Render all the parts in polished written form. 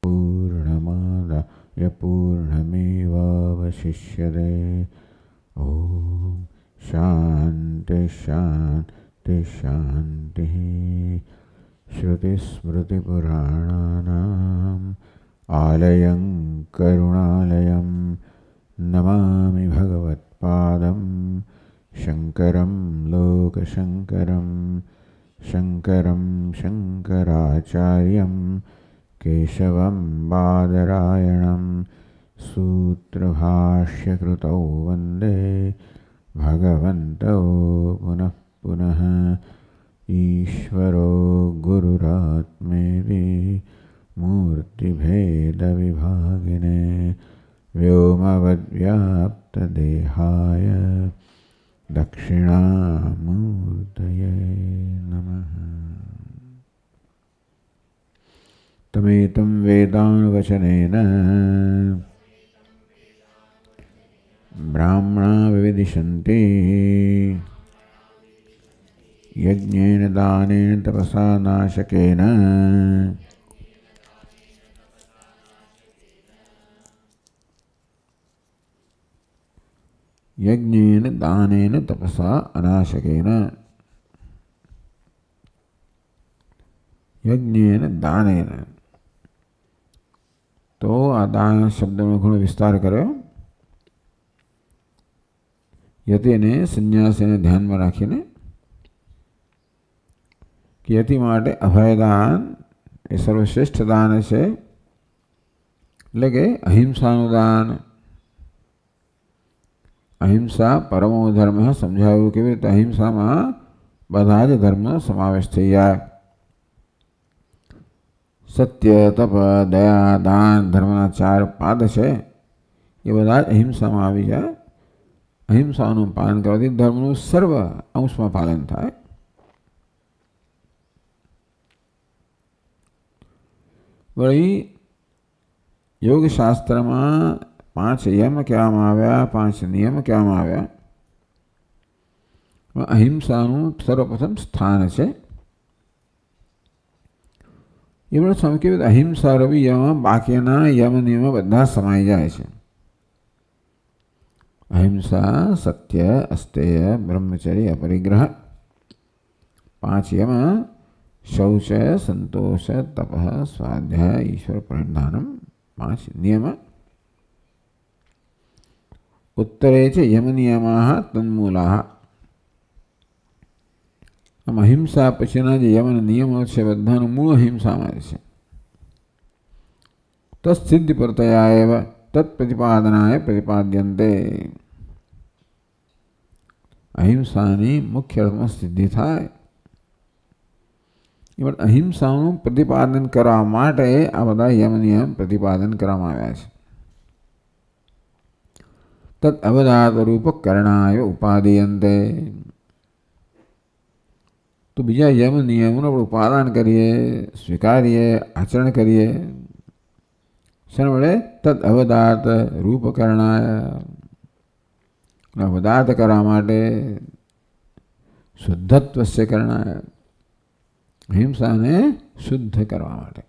पूर्णमादाय पूर्णमेवावशिष्यते। ॐ शान्ति शान्ति शान्तिः। श्रुतिस्मृतिपुराणानाम् आलयं करुणालयं नमामि भगवत्पादं शङ्करं लोकशङ्करं। शङ्करं शङ्कराचार्यं केशवं बादरायणं सूत्रभाष्यकृतौ वन्दे भगवन्तौ पुनः पुनः। ईश्वरो गुरुरात्मेति मूर्तिभेदविभागिने व्योमवद्व्याप्तदेहाय दक्षिणामूर्तये नमः। तमेतं वेदानुवचनेन ब्राह्मणा विविदिशन्ति। यज्ञेन दानेन तपसा नाशकेन यज्ञेन दानेन तपसा अनाशकेन। यज्ञेन दानेन तो आ दान शब्द में घणो विस्तार कर्यो। यतिने संन्यासीने ध्यान में राखीने कि यति माटे अभयदान ए सर्वश्रेष्ठ दान छे, એટલે કે અહિંસાનું દાન। अहिंसा परमो धर्म समझाव्યું કેવી રીતે અહિંસામાં બધા જ ધર્મનો સમાવેશ થઈ જાય। સત્ય તપ દયા દાન ધર્મના 4 પાદ છે એ બધા અહિંસામાં આવી જાય। અહિંસાનું પાલન કરવાથી ધર્મનું સર્વ અંશમાં પાલન થાય। વળી યોગશાસ્ત્રમાં 5 यम कहेवामां आव्या, 5 नियम कहेवामां आव्या। अहिंसानुं सर्वप्रथम स्थान है। ये बड़ा स्वामी कहे अहिंसा रवि यम बाकीना यम नियम बधा समाई जाए छे। अहिंसा सत्य अस्तेय ब्रह्मचर्य अपरिग्रह 5 यम शौच संतोष तपः स्वाध्याय ईश्वर परिधानम 5 नियम। उत्तरे च यम नियमाः तन्मूलाः। आम अहिंसा पछीना जे यमन नियमो छे बधानुं मूळ अहिंसामां छे। तत्सिद्धि परतया एव तत्प्रतिपादनाय प्रतिपाद्यन्ते। अहिंसानी मुख्य अर्थमां सिद्धि थाय। अहिंसानुं प्रतिपादन करवा माटे आ बधा यम नियम प्रतिपादन करवामां आव्या छे। तत् अवधात रूप करणाय उपादीयन्ते। तो बीजा यम नियमों उपादान करिए स्वीकारिए आचरण करिए शरण वडे तद अवधात रूप करणाय अवधात करवा माटे शुद्धत्व से करणाय अहिंसा ने शुद्ध करवा माटे।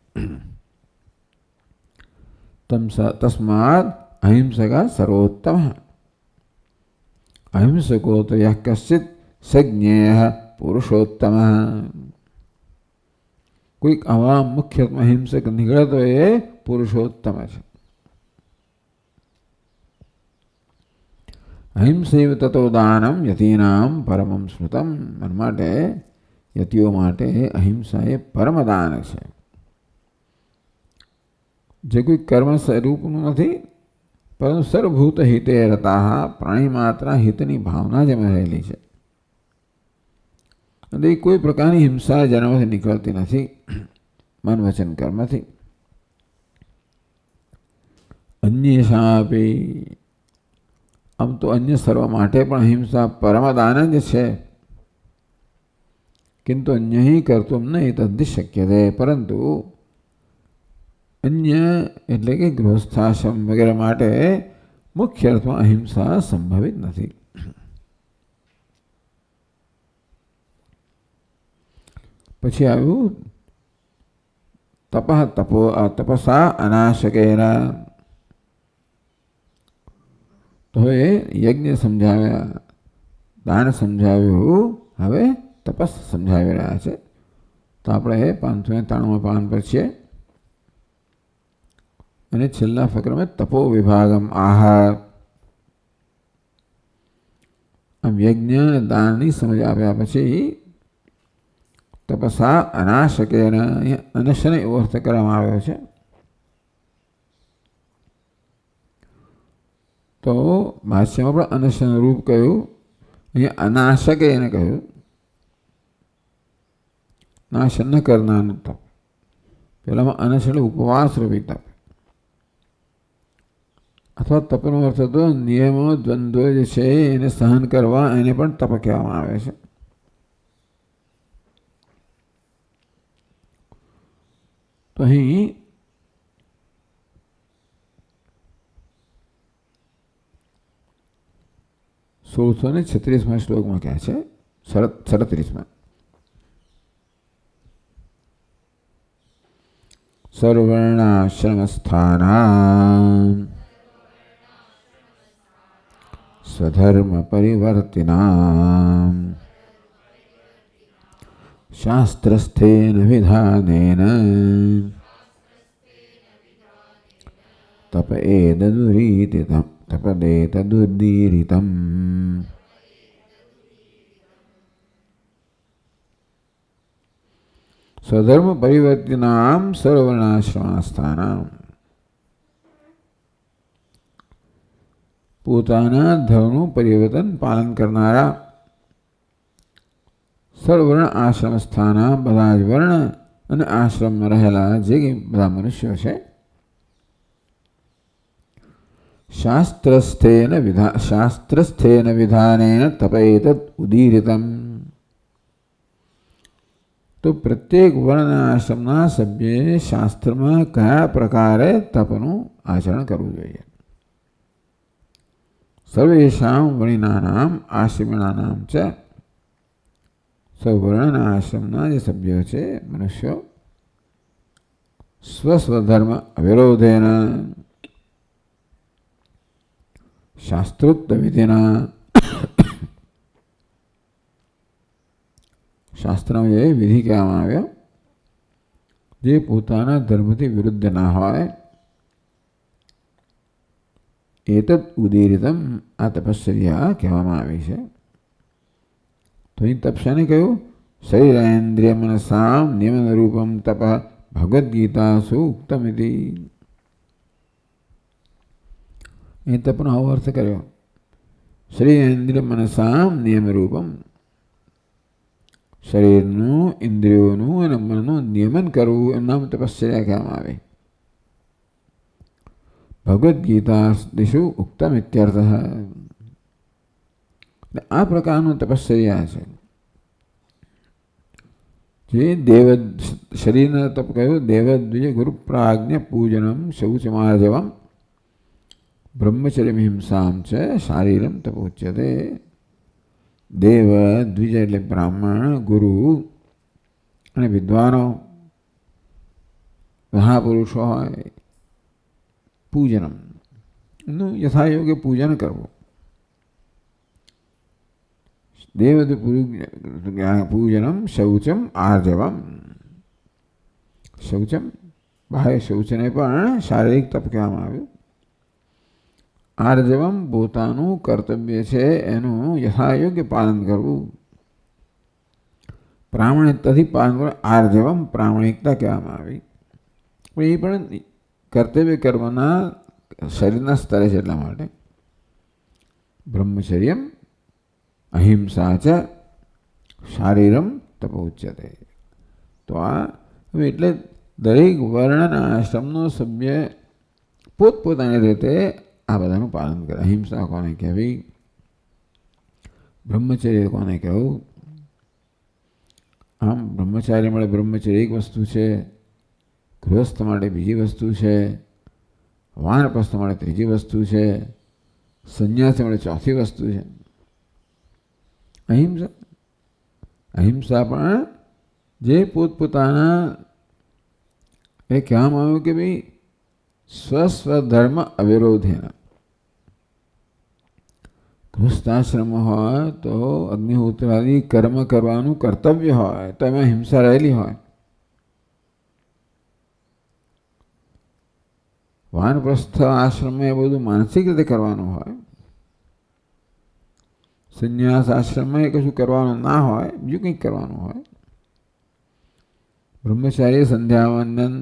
तस्मात् अहिंसका सर्वोत्तम। अहिंसको तो यह कश्चित् सज्ञेयः पुरुषोत्तमः। कोई आवा मुख्य अहिंसक निकले तो ये पुरुषोत्तम है। अहिंसैव ततो दानम यतीनां परमं स्मृतम। मन माटे यतिओ माटे अहिंसा ए परम दान है। जे कोई कर्म स्वरूपનું નથી परंतु सर्वभूत हिते रता प्राणी मात्रा हितनी भावना जेमां रहेली छे। कोई प्रकारनी हिंसा जेनामांथी निकळती नथी मन वचन कर्मथी। अन्येषामपि आम तो अन्य सर्व माटे पण अहिंसा परमदान ज छे। किंतु अन्य ही कर्तुं न एतद्धि शक्यते। परंतु अन्य एटले के गृहस्थाश्रम वगैरह माटे मुख्य अर्थमां अहिंसा संभवित नहीं। पछी आव्युं તપઃ તપો તપસા અનાશકેન. તો હવે યજ્ઞ સમજાવ્યા, દાન સમજાવ્યું, હવે તપસ સમજાવી રહ્યા છે. તો આપણે 593 પાન પર છીએ અને છેલ્લા ફકરામાં તપો વિભાગમ આહાર. આમ યજ્ઞ અને દાનની સમજ આપ્યા પછી તપસા અનાશકેન, અનશને એવો અર્થ કરવામાં આવ્યો છે. તો ભાષ્યમાં પણ અનશન રૂપ કહ્યું, અહીંયા અનાશકેન કહ્યું, નાશ ન કરનારનું તપ. પેલામાં અનશન એટલે ઉપવાસ રૂપી તપ, અથવા તપનો અર્થ તો નિયમો દ્વંદ્વ જે છે એને સહન કરવા, એને પણ તપ કહેવામાં આવે છે. તો અહીં 1636 શ્લોકમાં કહે છે, 37માં, સર્વર્ણાશ્રમસ્થાનાં સ્વધર્મ પરિવર્તિનાં શાસ્ત્રસ્થેન વિધાનેન તપેતદુદીરિતમ. સ્વધર્મ પરિવર્તિનામ સર્વર્ણાશ્રમાસ્થાનામ. પોતાના ધર્મનું પરિવર્તન પાલન કરનારા સર્વર્ણ આશ્રમ સ્થાના, બધા જ વર્ણ અને આશ્રમમાં રહેલા જે બધા મનુષ્યો છે, શાસ્ત્રસ્થેન વિધાનેન તપેતદ ઉદીરિતમ. તો પ્રત્યેક વર્ણના આશ્રમના સભ્યએ શાસ્ત્રમાં કયા પ્રકારે તપનું આચરણ કરવું જોઈએ. સર્વેષાં વર્ણિનાનામ આશ્રમિણાનામ ચ. સૌવર્ણના આશ્રમના જે સભ્યો છે મનુષ્યો, સ્વસ્વધર્મ અવિરોધેન શાસ્ત્રોક્ત વિધિના, શાસ્ત્રમાં જે વિધિ કહેવામાં આવ્યો જે પોતાના ધર્મથી વિરુદ્ધ ના હોય, એતદ ઉદીરિતમ, આ તપશ્ચર્યા કહેવામાં આવી છે. તો અહીં તપસ્યાને કહ્યું શરીરેન્દ્રિય મનસામ નિયમન રૂપમ તપ ભગવદ્ ગીતા સૂક્તમિતિ. એ તપનો આવો અર્થ કર્યો, શરીરેન્દ્રિય મનસામ નિયમ રૂપમ, શરીરનું, ઇન્દ્રિયોનું અને મનનું નિયમન કરવું, એમ નામ તપશ્ચર્યા કહેવામાં આવે. ભગવદ્ ગીતા દિશુ ઉક્તમ ઇત્યર્થ. આ પ્રકારનું તપશ્ચર્યા છે જે દેવ શરીરના તપ કહ્યું, દેવદ્વિજ ગુરુ પ્રાજ્ઞ પૂજનમ શૌચમાર્જવમ બ્રહ્મચર્ય હિંસામ છે શારીરમ તપોચ્યતે. દેવ દ્વિજ એટલે બ્રાહ્મણ, ગુરુ અને વિદ્વાનો, મહાપુરુષો હોય, પૂજનમ નું યથાયોગ્ય પૂજન કરવું. દેવ પૂજનમ શૌચમ આર્જવમ. શૌચમ બાહ્ય શૌચને પણ શારીરિક તપ કહેવામાં આવ્યું. આર્જવમ પોતાનું કર્તવ્ય છે એનું યથાયોગ્ય પાલન કરવું. પ્રામાણિકતાથી પાલન કરવું, આર્જવમ પ્રામાણિકતા કહેવામાં આવી. પણ એ પણ કર્તવ્ય કર્મના શરીરના સ્તરે છે, એટલા માટે બ્રહ્મચર્યમ અહિંસા ચ શારીરમ તપોચ્યતે. તો આ હવે એટલે દરેક વર્ણના આશ્રમનો સભ્ય પોતપોતાની રીતે આ બધાનું પાલન કરે. અહિંસા કોને કહેવી, બ્રહ્મચર્ય કોને કહેવું. આમ બ્રહ્મચારી માટે બ્રહ્મચર્ય એક વસ્તુ છે, ગૃહસ્થ માટે બીજી વસ્તુ છે, વાનપ્રસ્થ માટે ત્રીજી વસ્તુ છે, સંન્યાસી માટે ચોથી વસ્તુ છે. અહિંસા, અહિંસા પણ જે પોતપોતાના એ કહેવામાં આવ્યું કે ભાઈ સ્વસ્વધર્મ અવિરોધેના. ગૃહસ્થાશ્રમ હોય તો અગ્નિહોત્રાદી કર્મ કરવાનું કર્તવ્ય હોય તો એમાં હિંસા રહેલી હોય. વાનપ્રસ્થ આશ્રમમાં એ બધું માનસિક રીતે કરવાનું હોય. સંન્યાસ આશ્રમમાં એ કશું કરવાનું ના હોય, બીજું કંઈક કરવાનું હોય. બ્રહ્મચારી સંધ્યાવંદન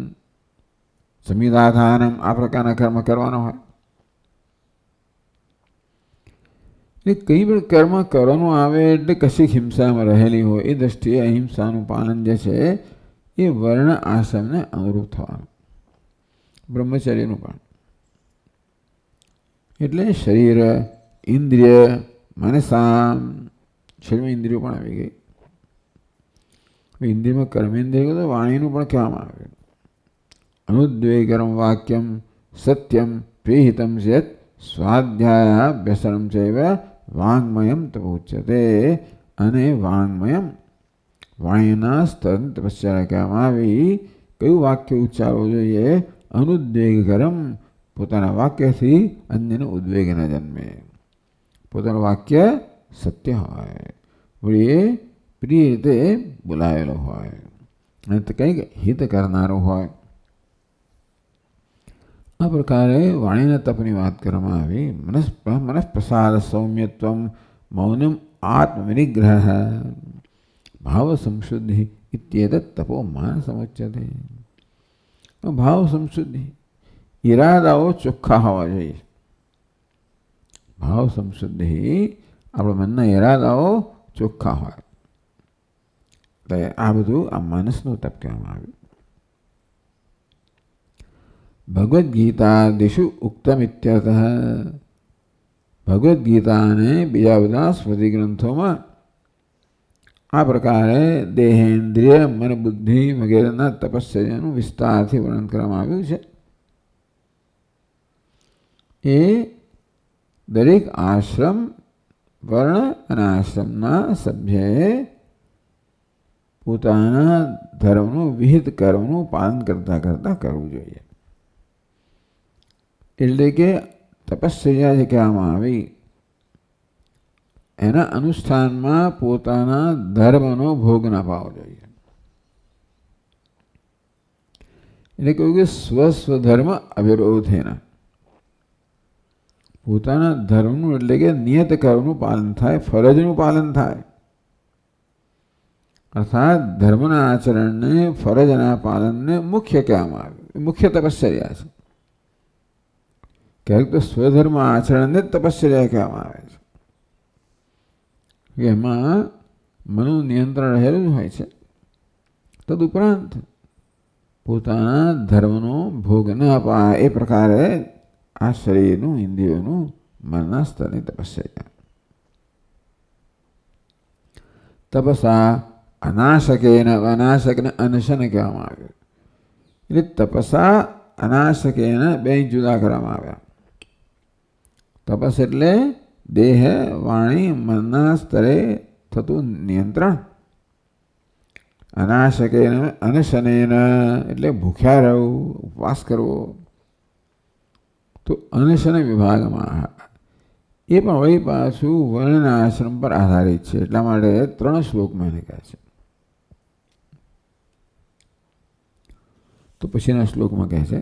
સમિદાધાનમ આ પ્રકારના કર્મ કરવાનો હોય. એટલે કંઈ પણ કર્મ કરવાનું આવે એટલે કશીક હિંસામાં રહેલી હોય. એ દ્રષ્ટિએ અહિંસાનું પાલન જે છે એ વર્ણ આશ્રમને અનુરૂપ થવાનું. બ્રહ્મચર્યનું પણ. એટલે શરીર, ઇન્દ્રિય, મનસા, શરીરમાં ઇન્દ્રિયો પણ આવી ગઈ. ઇન્દ્રિયમાં કર્મેન્દ્રિય તો વાણીનું પણ કહેવામાં આવે. અનુદ્વેગરમ વાક્યમ સત્યમ પ્રેહિતમ ચેત સ્વાધ્યાય વ્યસનમ ચૈવ વાંગ્મયમ તપોચ્યતે. અને વાંગ્મયમ વાણીના સ્તર તપસ્યા કહેવામાં આવી. કયું વાક્ય ઉચ્ચારવું જોઈએ? અનુદ્વેગરમ, પોતાના વાક્યથી અન્યનો ઉદ્વેગ ન જન્મે. પોતાનું વાક્ય સત્ય હોય, વળી એ પ્રિય રીતે બોલાયેલો હોય અને કંઈક હિત કરનારો હોય. આ પ્રકારે વાણીના તપની વાત કરવામાં આવી. મનઃપ્રસાદ સૌમ્યત્વમ મૌનમ આત્મવિનિગ્રહ ભાવ સંશુદ્ધિ ઇત્યેતત તપો માનસમુચ્યતે. ભાવ સંશુદ્ધિ, ઈરાદાઓ ચોખ્ખા હોવા જોઈએ. ભાવ સંશુદ્ધિ, આપણા મનના ઈરાદાઓ ચોખ્ખા હોય. એટલે આ બધું આ માનસનું તપ કહેવામાં આવ્યું. ભગવદ્ ગીતાદિષુ ઉક્તમ ઇત્યર્થ. ભગવદ્ ગીતા અને બીજા બધા સ્મૃતિ ગ્રંથોમાં આ પ્રકારે દેહેન્દ્રિય, મન, બુદ્ધિ વગેરેના તપશ્ચર્યાનું વિસ્તારથી વર્ણન કરવામાં આવ્યું છે. એ દરેક આશ્રમ, વર્ણ અને આશ્રમના સભ્યએ પોતાના ધર્મનું વિહિત કર્મનું પાલન કરતાં કરતાં કરવું જોઈએ. એટલે કે તપશ્ચર્યા જે કહેવામાં આવી એના અનુષ્ઠાનમાં પોતાના ધર્મનો ભોગ ના પાવો જોઈએ. એટલે કહ્યું કે સ્વસ્વધર્મ અવિરોધેના. પોતાના ધર્મનું એટલે કે નિયત કર્મનું પાલન થાય, ફરજનું પાલન થાય. અર્થાત ધર્મના આચરણને, ફરજના પાલનને મુખ્ય કહેવામાં આવ્યું. મુખ્ય તપશ્ચર્યા છે. ક્યારેક તો સ્વધર્મ આચરણને જ તપશ્ચર્યા કહેવામાં આવે છે. એમાં મનનું નિયંત્રણ રહેલું હોય છે. તદુપરાંત પોતાના ધર્મનો ભોગ ન અપાય એ પ્રકારે આ શરીરનું, ઇન્દ્રિયોનું, મનના સ્તરની તપસ્યા. તપસા અનાશકેન, અનાશકને અનશન કહેવામાં આવ્યું. એટલે તપસા અનાશકેન બે જુદા કરવામાં આવ્યા. તપસ એટલે દેહ, વાણી, મનના સ્તરે થતું નિયંત્રણ. અનાશકેન અનશનેન એટલે ભૂખ્યા રહેવું, ઉપવાસ કરવો. તો અનશન વિભાગમાં એ પણ વળી પાછું વર્ણ આશ્રમ પર આધારિત છે. એટલા માટે 3 શ્લોકમાં એને કહે છે. તો પછીના શ્લોકમાં કહે છે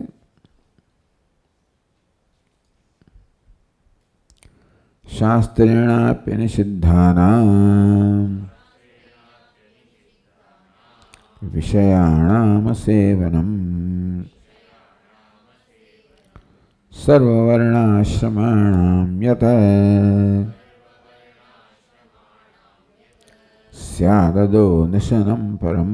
શાસ્ત્રેણાપ્ય નિષિદ્ધાનામ વિષયાણામ સેવનમ સર્વવર્ણાશ્રમાણામ યત સ્યાદદો નિશનમ પરમ.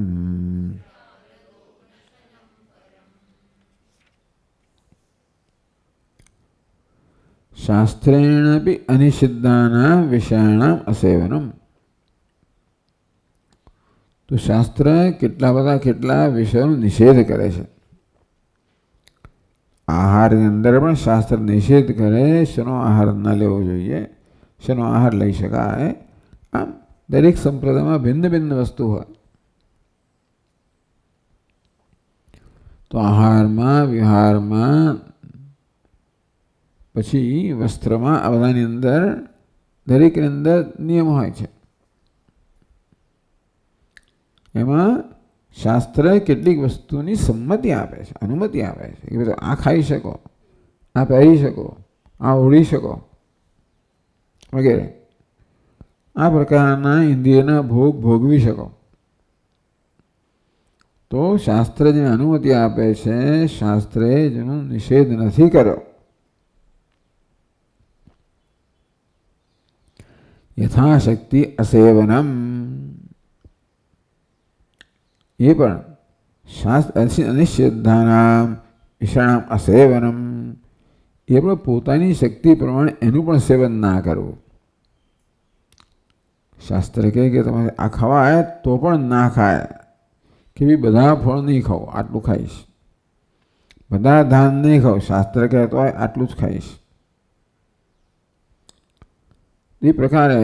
શાસ્ત્રેણાપી અનિષિદ્ધાનામ વિષયાણામ અસેવનમ. તો શાસ્ત્ર કેટલા વિષયોનો નિષેધ કરે છે. આહારની અંદર પણ શાસ્ત્ર નિષેધ કરે, શેનો આહાર ન લેવો જોઈએ, શેનો આહાર લઈ શકાય. આમ દરેક સંપ્રદાયમાં ભિન્ન ભિન્ન વસ્તુ હોય. તો આહારમાં, વિહારમાં, પછી વસ્ત્રમાં, આ બધાની અંદર દરેકની અંદર નિયમ હોય છે. એમાં શાસ્ત્ર કેટલીક વસ્તુની સંમતિ આપે છે, અનુમતિ આપે છે કે બધું આ ખાઈ શકો, આ પહેરી શકો, આ ઓઢી શકો વગેરે. આ પ્રકારના ઇન્દ્રિયના ભોગ ભોગવી શકો. તો શાસ્ત્ર જેને અનુમતિ આપે છે, શાસ્ત્રે જેનો નિષેધ નથી કર્યો. યથાશક્તિ અસેવનમ, એ પણ શાસ્ત્ર અનિષેધાનામ વિષાણામ અસેવનમ, એ પણ પોતાની શક્તિ પ્રમાણે એનું પણ સેવન ના કરવું. શાસ્ત્ર કહે કે તમારે આ ખવાય તો પણ ના ખાય, કે ભાઈ બધા ફળ નહીં ખાઓ, આટલું ખાઈશ, બધા ધાન નહીં ખાઓ, શાસ્ત્ર કહેતો હોય આટલું જ ખાઈશ. એ પ્રકારે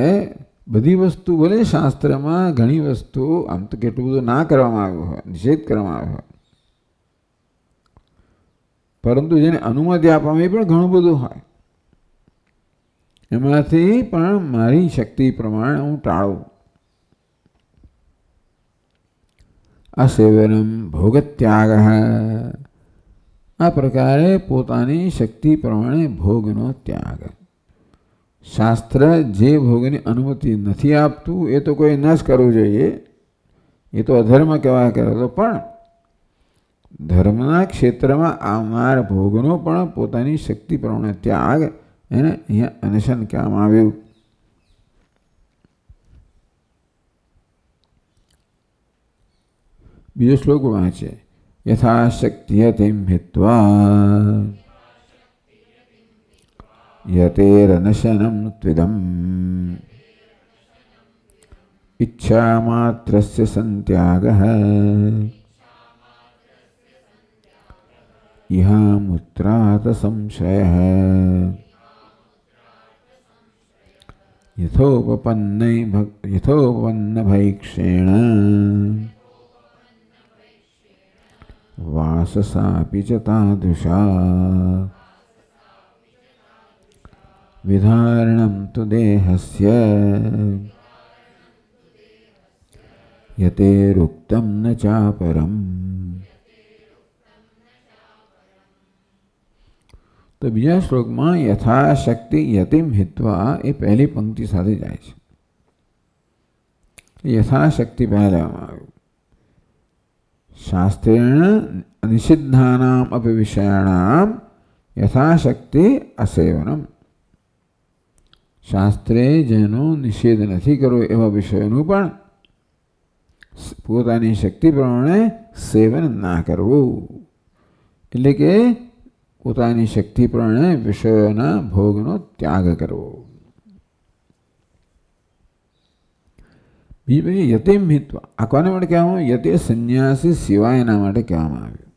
બધી વસ્તુ, ભલે શાસ્ત્રમાં ઘણી વસ્તુ આમ તો કેટલું બધું ના કરવામાં આવ્યું હોય, નિષેધ કરવામાં આવ્યો હોય, પરંતુ જેને અનુમતિ આપવામાં એ પણ ઘણું બધું હોય. એમાંથી પણ મારી શક્તિ પ્રમાણે હું ટાળું. અસેવનમ ભોગત્યાગ, આ પ્રકારે પોતાની શક્તિ પ્રમાણે ભોગનો ત્યાગ. શાસ્ત્ર જે ભોગની અનુમતિ નથી આપતું એ તો કોઈ ન જ કરવું જોઈએ, એ તો અધર્મ કહેવાય કરેલો. પણ ધર્મના ક્ષેત્રમાં આવનાર ભોગનો પણ પોતાની શક્તિ પ્રમાણે ત્યાગ, એને અહીંયા અનશન કહેવામાં આવ્યું. બીજો શ્લોક વાંચે. યથાશક્તિયતિમ હિત્વા યતેરનશનમ ત્વિદમ ઇચ્છામાત્રસ્ય સંત્યાગઃ ઇહામુત્રાત સંશયઃ યથોપપન્ન ભૈક્ષેણ વાસસાપી ચ તાદૃશા વિધારણમ તુ દેહસ્ય યતેરુક્તમ ન ચાપરમ. તો બીજા શ્લોકમાં યથાશક્તિ યતિમ હિત્વા એ પહેલી પંક્તિ સાથે જાય છે. યથાશક્તિ પહેલા લેવામાં આવ્યું. શાસ્ત્રેણ નિષિદ્ધાનામ અપી વિષયાણામ યથાશક્તિ અસેવનમ, શાસ્ત્રે જેનો નિષેધ નથી કરવો એવા વિષયોનું પણ પોતાની શક્તિ પ્રમાણે સેવન ના કરવું. એટલે કે પોતાની શક્તિ પ્રમાણે વિષયોના ભોગનો ત્યાગ કરવો. બીજી પછી યતિમ હિત્વા, આ કોને માટે કહેવામાં આવ્યું? યતે સંન્યાસી સિવાયના માટે કહેવામાં આવ્યું.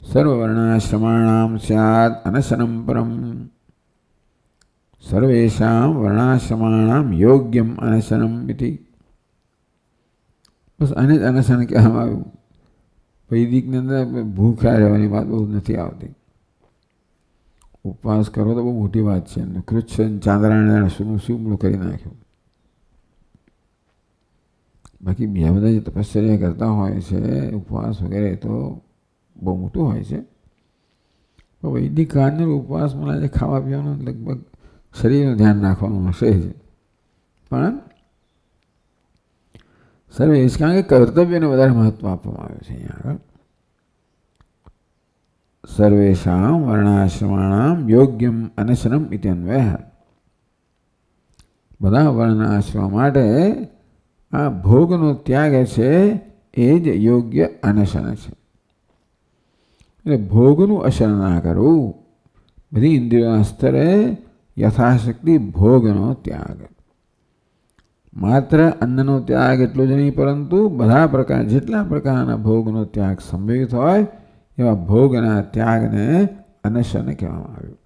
સર્વવર્ણાશ્રમાણામ સ્યાદ અનશનમ પરમ, સર્વેષામ વર્ણાશ્રમાણામ યોગ્યમ અનશનમ ઇતિ. બસ આને જ અનશન કહેવામાં આવ્યું. વૈદિકની અંદર ભૂખ્યા રહેવાની વાત બહુ નથી આવતી. ઉપવાસ કરો તો બહુ મોટી વાત છે. કૃચ્છ ચાંદ્રાયણ શું કરી નાખ્યું. બાકી બીજા બધા જે તપશ્ચર્યા કરતા હોય છે, ઉપવાસ વગેરે, તો બહુ મોટું હોય છે. પણ વૈદિક કાળનો ઉપવાસ મને ખાવા પીવાનું લગભગ શરીરનું ધ્યાન રાખવાનું હશે જ. પણ સર્વે કારણ કે કર્તવ્યને વધારે મહત્વ આપવામાં આવ્યું છે અહીંયા આગળ. સર્વેષામ વર્ણાશ્રમાણામ યોગ્યમ અનશનમ ઇતિ અન્વયઃ, બધા વર્ણ આશ્રમ માટે આ ભોગનો ત્યાગ છે એ જ યોગ્ય અનશન છે. એટલે ભોગનું અસર ના કરવું. બધી ઇન્દ્રિયોના સ્તરે યથાશક્તિ ભોગનો ત્યાગ. માત્ર અન્નનો ત્યાગ એટલો જ નહીં, પરંતુ બધા પ્રકાર, જેટલા પ્રકારના ભોગનો ત્યાગ સંભવિત હોય એવા ભોગના ત્યાગને અનશન કહેવામાં આવ્યું.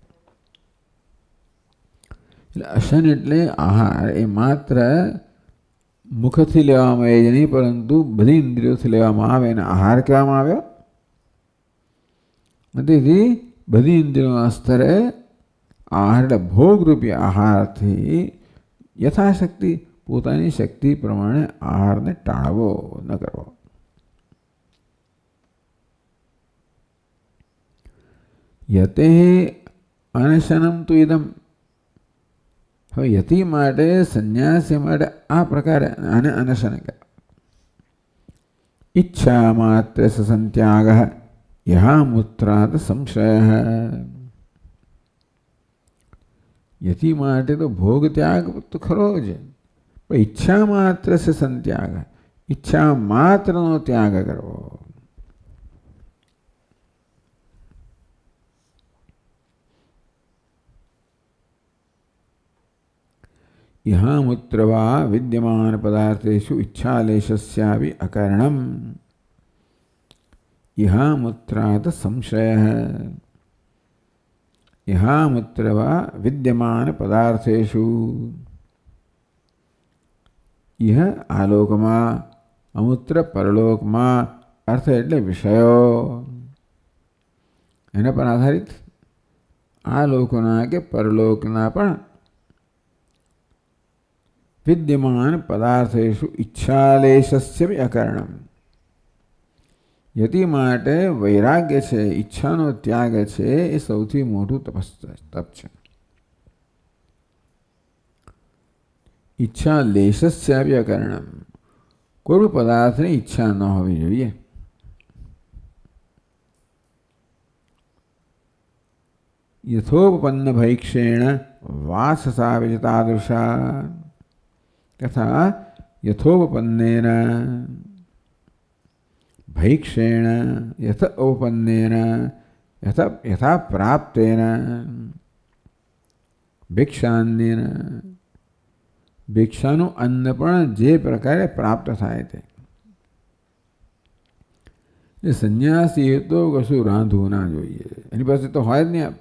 એટલે અશન એટલે આહાર, એ માત્ર મુખથી લેવામાં આવે જ નહીં, પરંતુ બધી ઇન્દ્રિયોથી લેવામાં આવે એને આહાર કહેવામાં આવ્યો. તેથી બધી ઇન્દ્રિયોના સ્તરે આહાર એટલે ભોગરૂપી આહારથી યથાશક્તિ પોતાની શક્તિ પ્રમાણે આહારને ટાળવો ન કરવો. યતે અનશનમ તુ ઇદમ. હવે યતિ માટે સંન્યાસી માટે આ પ્રકારે આને અનશન કહે. ઈચ્છા માત્ર સંત્યાગ યહામૂત્રાત સંશય. યતિ માટે તો ભોગ ત્યાગ તો ખરો છે, પણ ઈચ્છા માત્ર સે સંત્યાગ, ઈચ્છા માત્રનો ત્યાગ કરવો. યહામૂત્ર વા વિદ્યમાન પદાર્થેષુ ઈચ્છાલેશસ્યાપિ અકરણમ. યહામૂત્રાત સંશય. યહામૂત્ર વા વિદ્યમાન પદાર્થેષુ. યહ આલોકમાં, અમૂત્ર પરલોકમાં. અર્થ એટલે વિષયો, એના પર આધારિત આ લોકના કે પરલોકના પણ વિદ્યમાન પદાર્થેષુ ઈચ્છાલેશસ્ય અકરણમ. યતિ માટે વૈરાગ્ય છે, ઈચ્છાનો ત્યાગ છે, એ સૌથી મોટું તપ છે. ઈચ્છા લેશસ્ય અકરણમ. કોઈ પદાર્થની ઈચ્છા ન હોવી જોઈએ. યથોપન્ન ભૈક્ષેણ વાસસા વિજતાદૃશા તથા યથોપન્નેન ભૈક્ષેણ યથ ઔપન્નેન યથા પ્રાપ્તેન ભિક્ષાન્નેન. ભિક્ષાનું અન્ન પણ જે પ્રકારે પ્રાપ્ત થાય તે. સંન્યાસી તો કશું રાંધવું ના જોઈએ, એની પાસે તો હોય જ નહીં.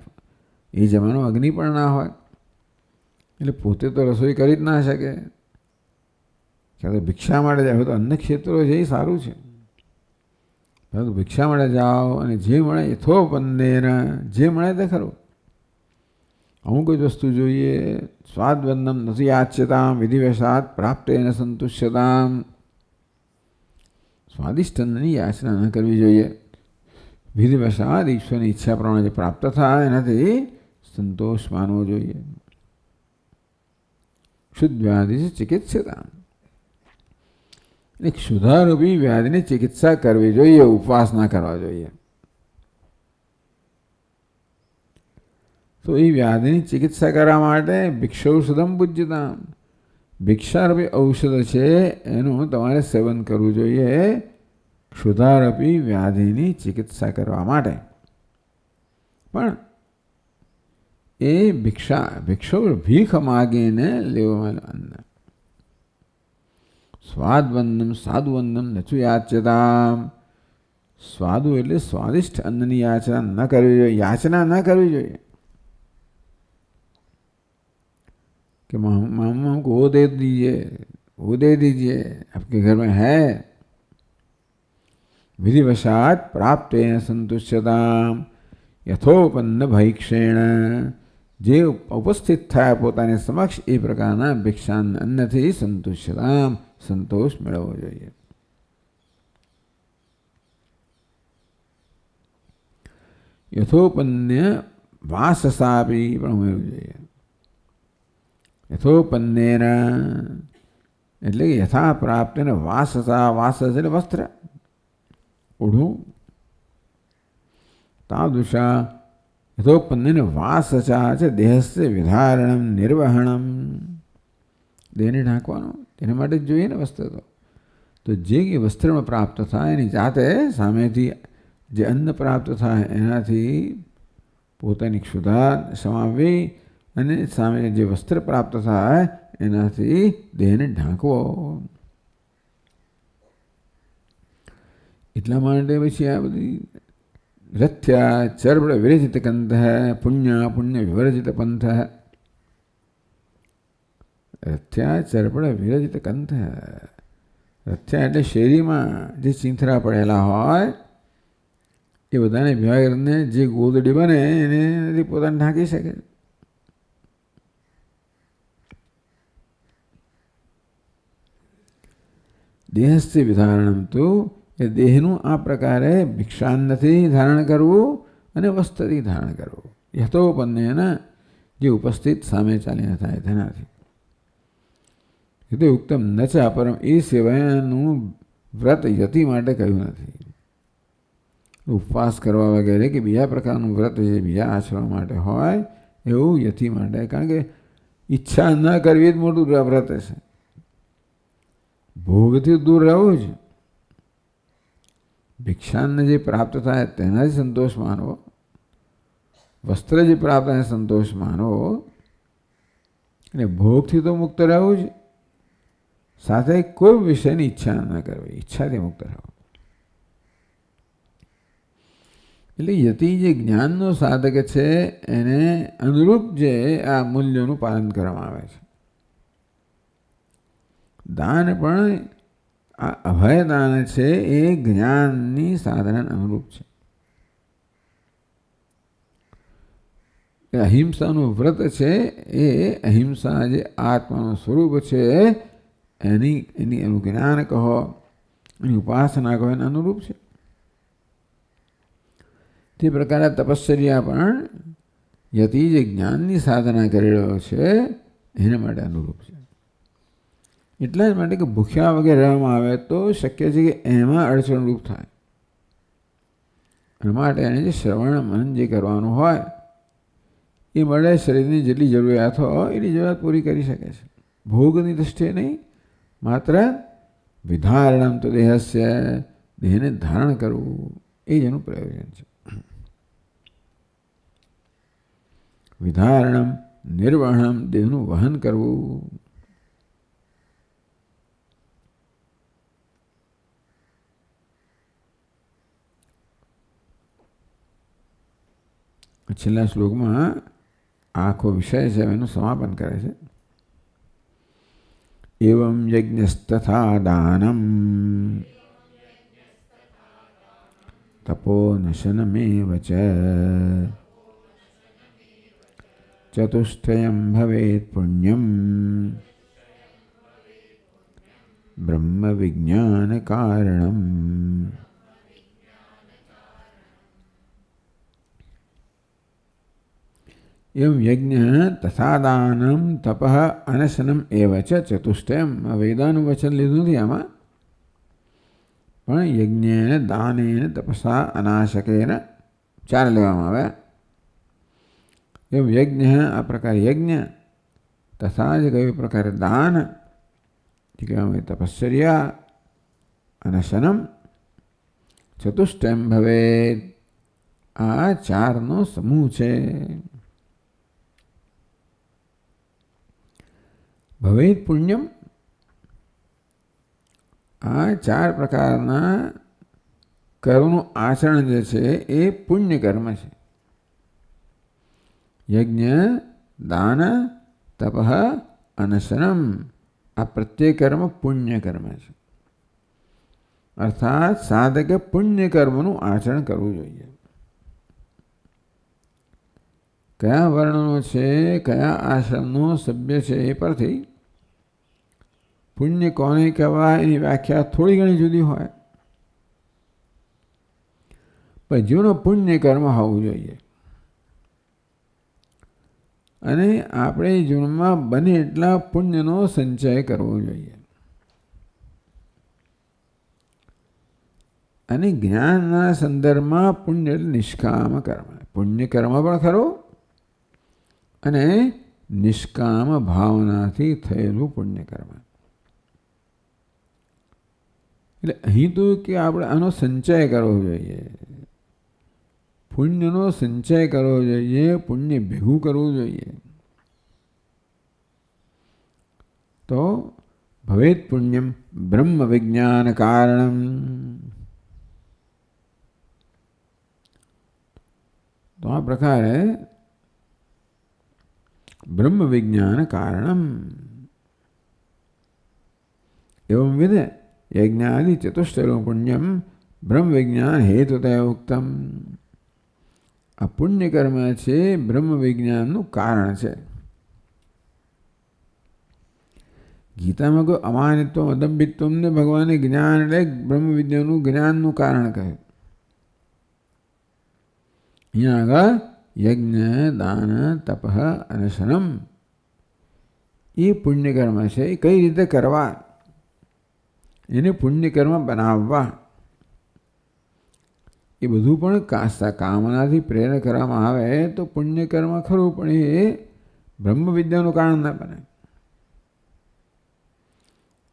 એ જમાનો અગ્નિ પણ ના હોય, એટલે પોતે તો રસોઈ કરી જ ના શકે. ક્યાં તો ભિક્ષા માટે જાય તો અન્ન ક્ષેત્રો છે એ સારું છે, પરંતુ ભિક્ષા માટે જાઓ અને જે મળે યથોપન્નેન, જે મળે તે ખરું. અમુક જ વસ્તુ જોઈએ. સ્વાદવંદમ નથી યાચ્યતામ વિધિવશાત પ્રાપ્તેન સંતુષ્યતામ. સ્વાદિષ્ટ અન્નની યાચના ન કરવી જોઈએ. વિધિવશાત ઈશ્વરની ઈચ્છા પ્રમાણે જે પ્રાપ્ત થાય એનાથી સંતોષ માનવો જોઈએ. ક્ષુદ્ર વ્યાધિ ચિકિત્સતા. એટલે ક્ષુધારૂપી વ્યાધિની ચિકિત્સા કરવી જોઈએ, ઉપવાસ ના કરવા જોઈએ. તો એ વ્યાધિની ચિકિત્સા કરવા માટે ભિક્ષૌષધમ પૂજ્યતા. ભિક્ષારૂપી ઔષધ છે એનું તમારે સેવન કરવું જોઈએ ક્ષુધારૂપી વ્યાધિની ચિકિત્સા કરવા માટે. પણ એ ભિક્ષો ભીખ માગીને લેવામાં અન્ન. સ્વાદવંદમ સાધુવંદમ નચુ યાચ્યતા. સ્વાદુ એટલે સ્વાદિષ્ટ અન્નની યાચના ન કરવી જોઈએ. યાચના ન કરવી જોઈએ कि मामा हमको वो दे दीजिए, वो दे दीजिए, आपके घर में है. विधिवशात प्राप्त संतुष्यताम यथोपन्न भैक्षेण. જે ઉપસ્થિત થાય પોતાની સમક્ષ એ પ્રકારના ભિક્ષાન અન્નથી સંતુષ્યતામ, સંતોષ મેળવવો જોઈએ. યથોપન્ય વાસસાપી પણ ઉમેરવું જોઈએ. યથોપન્નેન એટલે યથા પ્રાપ્ત ને વાસસા. વાસ એટલે વસ્ત્ર, ઓઢું. તાદૃશા યથોપન્નેન વાસસા છે દેહસ્ય વિધારણમ નિર્વહણમ. દેહને ઢાંકવાનું તેના માટે જ જોઈએ ને વસ્ત્ર. તો જે વસ્ત્રમાં પ્રાપ્ત થાય એની જાતે સામેથી જે અન્ન પ્રાપ્ત થાય એનાથી પોતાની ક્ષુધા સમાવવી અને સામે જે વસ્ત્ર પ્રાપ્ત થાય એનાથી દેહને ઢાંકવો. એટલા માટે પછી આ બધી રથ્યા ચર્બળ વિરજિત કંથ પુણ્ય પુણ્ય વિવર્જિત પંથ. રથ્યા ચરપડ વિરજિત કંથ. રથ્યા એટલે શેરીમાં જે ચીંથરા પડેલા હોય એ બધાને ભેગા કરીને જે ગોદડી બને એને પોતાને ઢાંકી શકે. દેહસ્ય વિધારણમ તો એ દેહનું આ પ્રકારે ભિક્ષાન્નથી ધારણ કરવું અને વસ્ત્રથી ધારણ કરવું. યથોપન્નેના જે ઉપસ્થિત સામે ચાલીને થાય તેનાથી. એ તો ઉત્તમ ન છે પરમ એ સિવાયનું વ્રત યતિ માટે કહ્યું નથી. ઉપવાસ કરવા વગેરે કે બીજા પ્રકારનું વ્રત જે બીજા આશ્રમ માટે હોય એવું યતિ માટે. કારણ કે ઈચ્છા ન કરવી જ મોટું વ્રત છે. ભોગથી દૂર રહેવું જ. ભિક્ષાને જે પ્રાપ્ત થાય તેનાથી સંતોષ માનવો, વસ્ત્ર જે પ્રાપ્ત થાય સંતોષ માનવો અને ભોગથી તો મુક્ત રહેવું જ. સાથે કોઈ વિષયની ઈચ્છા ન કરવી, ઈચ્છાથી મુક્ત રહેવું. એટલે યતિ જે જ્ઞાનનો સાધક છે એને અનુરૂપ જે આ મૂલ્યોનું પાલન કરવામાં આવે છે. દાન પણ આ અભય દાન છે એ જ્ઞાનની સાધના અનુરૂપ છે. અહિંસાનું વ્રત છે એ અહિંસા જે આત્માનું સ્વરૂપ છે એની અનુજ્ઞાન કહો, એની ઉપાસના કહો એને અનુરૂપ છે. તે પ્રકારે તપશ્ચર્યા પણ યતિ જે જ્ઞાનની સાધના કરી રહ્યો છે એના માટે અનુરૂપ છે. એટલા જ માટે કે ભૂખ્યા વગેરે રહેવામાં આવે તો શક્ય છે કે એમાં અડચણરૂપ થાય. એના માટે એને જે શ્રવણ મનન જે કરવાનું હોય એ મળે શરીરની જેટલી જરૂરિયાત હોય એટલી જરૂરિયાત પૂરી કરી શકે છે. ભોગની દૃષ્ટિએ નહીં, માત્ર વિધારણમ તો દેહસ્ય, દેહને ધારણ કરવું એ જ એનું પ્રયોજન છે. વિધારણમ નિર્વહણમ, દેહનું વહન કરવું. છેલ્લા શ્લોકમાં આખો વિષય છે એનું સમાપન કરે છે. એવં યજ્ઞસ્તથા દાનમ તપો નશનમેવ ચ ચતુષ્ટયમ ભવેત પુણ્યમ બ્રહ્મ વિજ્ઞાન કારણમ. એમ યજ્ઞ તથા દાનમ તપ અનશનમ એવ ચ ચતુષ્ટયમ. વેદાનું વચન લીધું નથી આમાં, પણ યજ્ઞેન દાનેન તપસા અનાશકેન ચાર લેવામાં આવે. એમ યજ્ઞ આ પ્રકારે યજ્ઞ, તથા જ કયું પ્રકારે દાન, કહેવામાં તપશ્ચર્યા, અનશનમ, ચતુષ્ટયમ ભવેત. આ ચારનો સમૂહ છે. ભવેત પુણ્યમ, આ ચાર પ્રકારના કર્મનું આચરણ જે છે એ પુણ્ય કર્મ છે. યજ્ઞ, દાન, તપ, અનશનમ આ પ્રત્યેક કર્મ પુણ્ય કર્મ છે. અર્થાત સાધકે પુણ્ય કર્મનું આચરણ કરવું જોઈએ. કયા વર્ણનો છે, કયા આશ્રમનો સભ્ય છે એ પરથી પુણ્ય કોને કહેવાય એની વ્યાખ્યા થોડી ઘણી જુદી હોય, પણ જેનું પુણ્ય કર્મ હોવું જોઈએ. અને આપણે જીવનમાં બને એટલા પુણ્યનો સંચય કરવો જોઈએ. અને જ્ઞાનના સંદર્ભમાં પુણ્ય એટલે નિષ્કામ કર્મ. પુણ્ય કર્મ પણ ખરો અને નિષ્કામ ભાવનાથી થયેલું પુણ્ય કર્મ. એટલે અહીં તો કે આપણે આનો સંચય કરવો જોઈએ, પુણ્યનો સંચય કરવો જોઈએ, પુણ્ય ભેગું કરવું જોઈએ. તો ભવેત પુણ્યમ બ્રહ્મ વિજ્ઞાન કારણમ. તો આ પ્રકારે બ્રહ્મ વિજ્ઞાન કારણમ एवं विध यज्ञादि चतुष्टयं पुण्यम ब्रह्म विज्ञान हेतुतया उक्तम। आ पुण्य कर्म છે બ્રહ્મ વિજ્ઞાનનું કારણ છે. ગીતામાં કોઈ અમાનિત્વ અદંભિત્વને ભગવાને જ્ઞાન એટલે બ્રહ્મ વિદ્યાનું જ્ઞાનનું કારણ કહ્યું. અહીંયા આગળ યજ્ઞ દાન તપ અને શનમ એ પુણ્યકર્મ છે. એ કઈ રીતે કરવા, એને પુણ્યકર્મ બનાવવા, એ બધું પણ કામનાથી પ્રેરણા કરવામાં આવે તો પુણ્યકર્મ ખરું, પણ એ બ્રહ્મ વિદ્યાનું કારણ ના બને.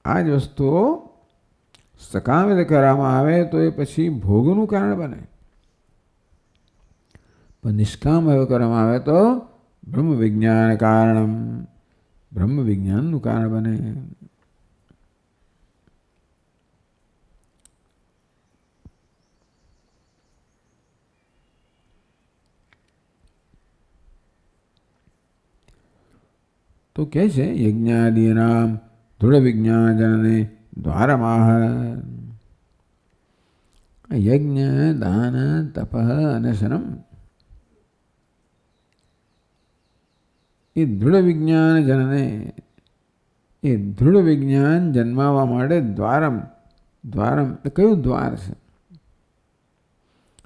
આ જ વસ્તુઓ સકામ રીતે કરવામાં આવે તો એ પછી ભોગનું કારણ બને, પણ નિષ્કામ એવો કરવામાં આવે તો બ્રહ્મ વિજ્ઞાન કારણમ, બ્રહ્મ વિજ્ઞાનનું કારણ બને. તો કહે છે યજ્ઞાદીનામ દૃઢ વિજ્ઞાન જનને દ્વારમાહ. યજ્ઞ દાન તપ અને શનમ એ દૃઢ વિજ્ઞાન જનને, એ દૃઢ વિજ્ઞાન જન્માવા માટે દ્વારમ, દ્વારમ એ કયું દ્વાર છે?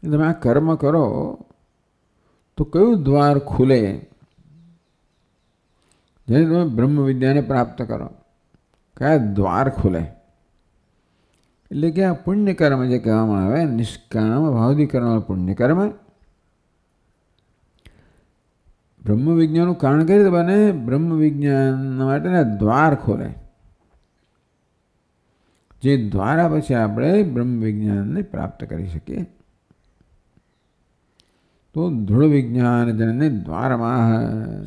તમે આ કર્મ કરો તો કયું દ્વાર ખુલે જેને તમે બ્રહ્મ વિદ્યાને પ્રાપ્ત કરો? કયા દ્વાર ખુલે? એટલે કે આ પુણ્યકર્મ જે કહેવામાં આવે નિષ્કામ ભાવથી કરવાનું પુણ્યકર્મ બ્રહ્મ વિજ્ઞાનનું કારણ કઈ રીતે બને? બ્રહ્મ વિજ્ઞાન માટેના દ્વાર ખોલે, જે દ્વારા પછી આપણે બ્રહ્મ વિજ્ઞાનને પ્રાપ્ત કરી શકીએ. તો દૃઢ વિજ્ઞાન જનને દ્વારમાં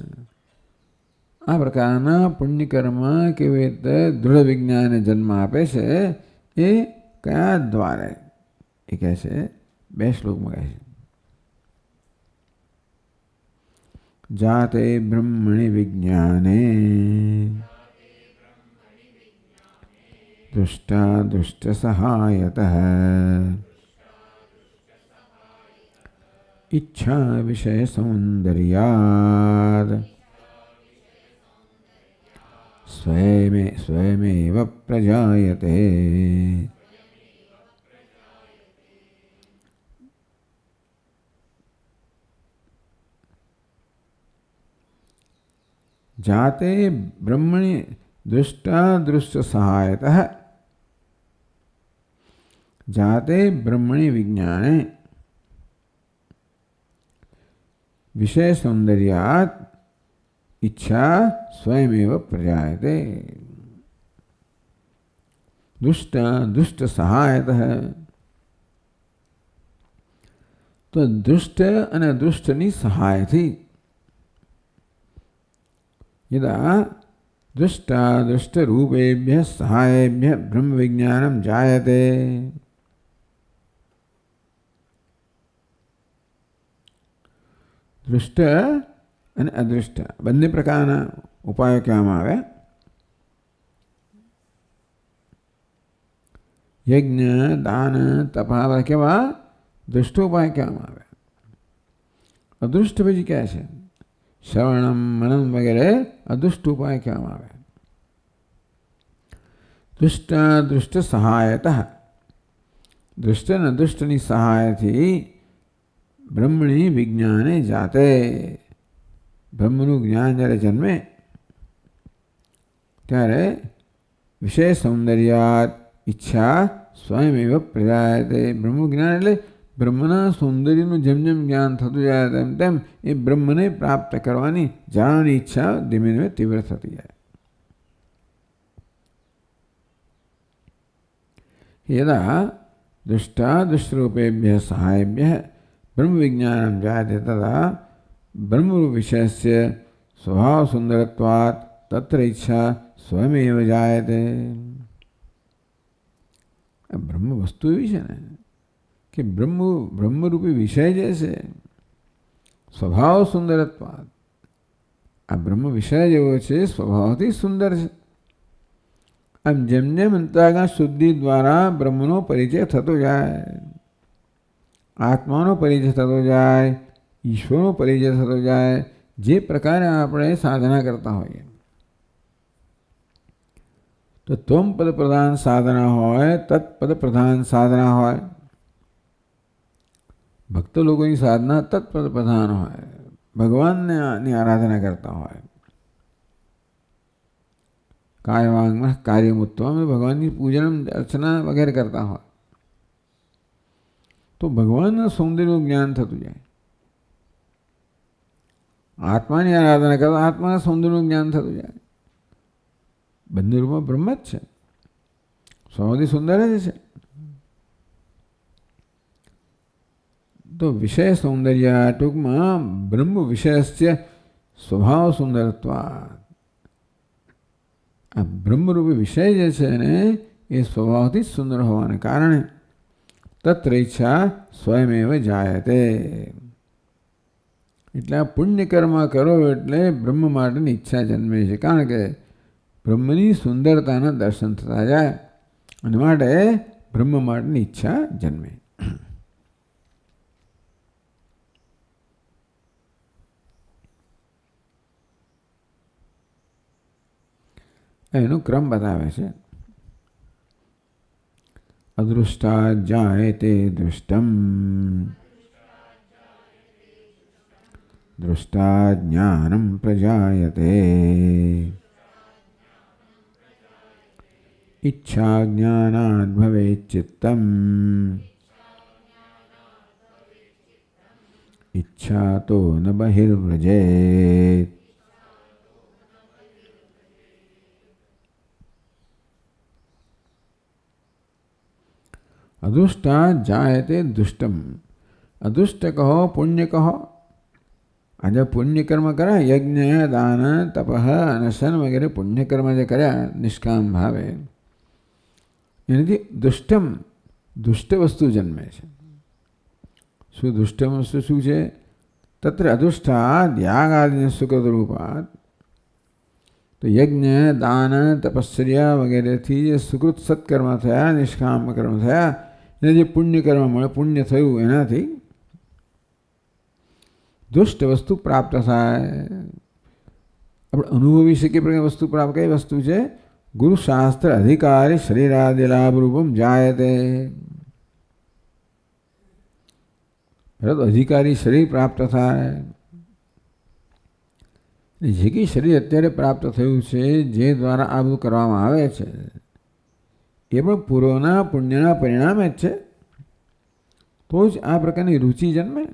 આ પ્રકારના પુણ્યકર્મ કેવી રીતે દૃઢ વિજ્ઞાનને જન્મ આપે છે એ કયા દ્વારે એ કહે છે. 2 શ્લોકમાં કહે છે જાતે બ્રહ્મણિ વિજ્ઞાને દુષ્ટા દુષ્ટ સહાયતઃ ઈચ્છા વિષય સૌંદર્યાદ સ્વયમેવ પ્રજાયતે. જાતે બ્રહ્મણિ દૃષ્ટા દૃષ્ટ સહાયતઃ જાતે બ્રહ્મણિ વિજ્ઞાને વિષય સૌંદર્યાત ઈચ્છા સ્વયમેવ પ્રજાયતે. દુષ્ટ દુષ્ટ સહાયતઃ તો દુષ્ટ અને દુષ્ટની સહાયથી यदा दृष्टा दृष्ट रूपेभ्य सहायेभ्य ब्रह्म विज्ञानम जायते. दृष्ट અને અદૃષ્ટ બંને પ્રકારના ઉપાયો કહેવામાં આવે. યજ્ઞ દાન તપ કેવા દૃષ્ટ ઉપાય કહેવામાં આવે. અદૃષ્ટ પછી ક્યાં છે? શ્રવણમ મનન વગેરે અદુષ્ટ ઉપાય કહેવામાં આવે. દુષ્ટ દુષ્ટ સહાયતઃ દુષ્ટ અને દુષ્ટની સહાયથી બ્રહ્મણી વિજ્ઞાને જાતે બ્રહ્મનું જ્ઞાન જ્યારે જન્મે ત્યારે વિષય સૌંદર્યાત ઈચ્છા સ્વયમેવ પ્રજાયતે. બ્રહ્મ જ્ઞાન એટલે બ્રહ્મના સૌંદર્યનું જેમ જેમ જ્ઞાન થતું જાય તેમ તેમ એ બ્રહ્મને પ્રાપ્ત કરવાની જાણવાની ઈચ્છા ધીમે ધીમે તીવ્ર થતી જાય. યદા દુષ્ટા દુષ્ટરૂપેભ્ય સહાયભ્ય બ્રહ્મ વિજ્ઞાનમ જાયતે તદા બ્રહ્મ વિષયસ્ય સ્વભાવ સુંદરત્વાત તત્ર ઈચ્છા સ્વયમેવ જાયતે. બ્રહ્મ વસ્તુ એવી છે ને કે બ્રહ્મરૂપી વિષય જે છે સ્વભાવ સુંદરત્વાદ, આ બ્રહ્મ વિષય જેવો છે સ્વભાવથી સુંદર છે. આમ જેમ જેમ અંતરાગા શુદ્ધિ દ્વારા બ્રહ્મનો પરિચય થતો જાય, આત્માનો પરિચય થતો જાય, ઈશ્વરનો પરિચય થતો જાય, જે પ્રકારે આપણે સાધના કરતા હોઈએ તો ત્વમ પદ પ્રધાન સાધના હોય, તત્પદ પ્રધાન સાધના હોય. ભક્ત લોકોની સાધના તત્પદ પ્રધાન હોય, ભગવાનની આરાધના કરતા હોય. કાયવાંગમાં કાર્યમુત્વમ ભગવાનની પૂજન અર્ચના વગેરે કરતા હોય તો ભગવાનના સૌંદર્યનું જ્ઞાન થતું જાય. આત્માની આરાધના કરતા આત્માના સૌંદર્યનું જ્ઞાન થતું જાય. બંને રૂપમાં બ્રહ્મ જ છે, સૌથી સુંદર જ છે. તો વિષય સૌંદર્ય ટૂંકમાં બ્રહ્મ વિષયસ્ય સ્વભાવ સુંદરત્વાત્. આ બ્રહ્મરૂપી વિષય જે છે ને એ સ્વભાવથી જ સુંદર હોવાને કારણે તત્ર ઈચ્છા સ્વયમેવ જાયતે. એટલે આ પુણ્ય કર્મ કરો એટલે બ્રહ્મ માટેની ઈચ્છા જન્મે છે, કારણ કે બ્રહ્મની સુંદરતાના દર્શન થતા જાય અને માટે બ્રહ્મ માટેની ઈચ્છા જન્મે. એનો ક્રમ બતાવે છે. અદૃષ્ટા જાયતે દૃષ્ટમ, દૃષ્ટા જ્ઞાનમ પ્રજાયતે, ઈચ્છા જ્ઞાનાદ ભવેત ચિત્તમ, ઈચ્છા તો ન બહિર્વ્રજેત. અદુષ્ટા જાયતે દુષ્ટમ. અદુષ્ટ કહો, પુણ્ય કહો. આજે પુણ્ય કર્મ કર્યા, યજ્ઞ દાન તપ અનશન વગેરે પુણ્ય કર્મ જે કર્યા નિષ્કામ ભાવે, એનાથી દુષ્ટમ દુષ્ટ વસ્તુ જન્મે છે. શું દુષ્ટ વસ્તુ શું છે? તત્ર અદુષ્ટાદ યાગાદિ સુકૃત રૂપાત. તો યજ્ઞ દાન તપસ્યા વગેરેથી જે સુકૃત સત્કર્મ થયા, નિષ્કામ કર્મ થયા, એને જે પુણ્ય કર્મ મળે, પુણ્ય થયું એનાથી દુષ્ટ વસ્તુ પ્રાપ્ત થાય. આપણે અનુભવી શકીએ પ્રકારની વસ્તુ પ્રાપ્ત. કઈ વસ્તુ છે? ગુરુ શાસ્ત્ર અધિકારી શરીરાદિ લાભ રૂપમ જાયતે. અધિકારી શરીર પ્રાપ્ત થાય. જે કંઈ શરીર અત્યારે પ્રાપ્ત થયું છે, જે દ્વારા આ બધું કરવામાં આવે છે, એ પણ પૂર્વના પુણ્યના પરિણામે જ છે. તો જ આ પ્રકારની રુચિ જન્મે.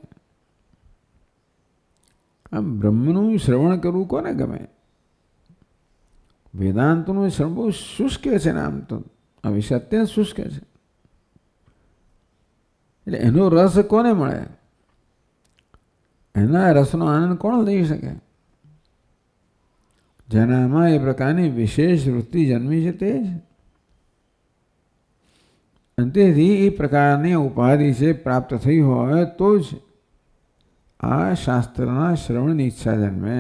આમ બ્રહ્મનું શ્રવણ કરવું કોને ગમે? વેદાંતનું શ્રવણ બહુ શુષ્ક છે ને, આમ તો આ વિષય અત્યંત શુષ્ક છે. એટલે એનો રસ કોને મળે? એના રસનો આનંદ કોણ લઈ શકે? જેનામાં એ પ્રકારની વિશેષ વૃત્તિ જન્મી છે તે જ. અને તેથી એ પ્રકારની ઉપાધિ છે પ્રાપ્ત થઈ હોય તો જ આ શાસ્ત્રના શ્રવણની ઈચ્છા જન્મે.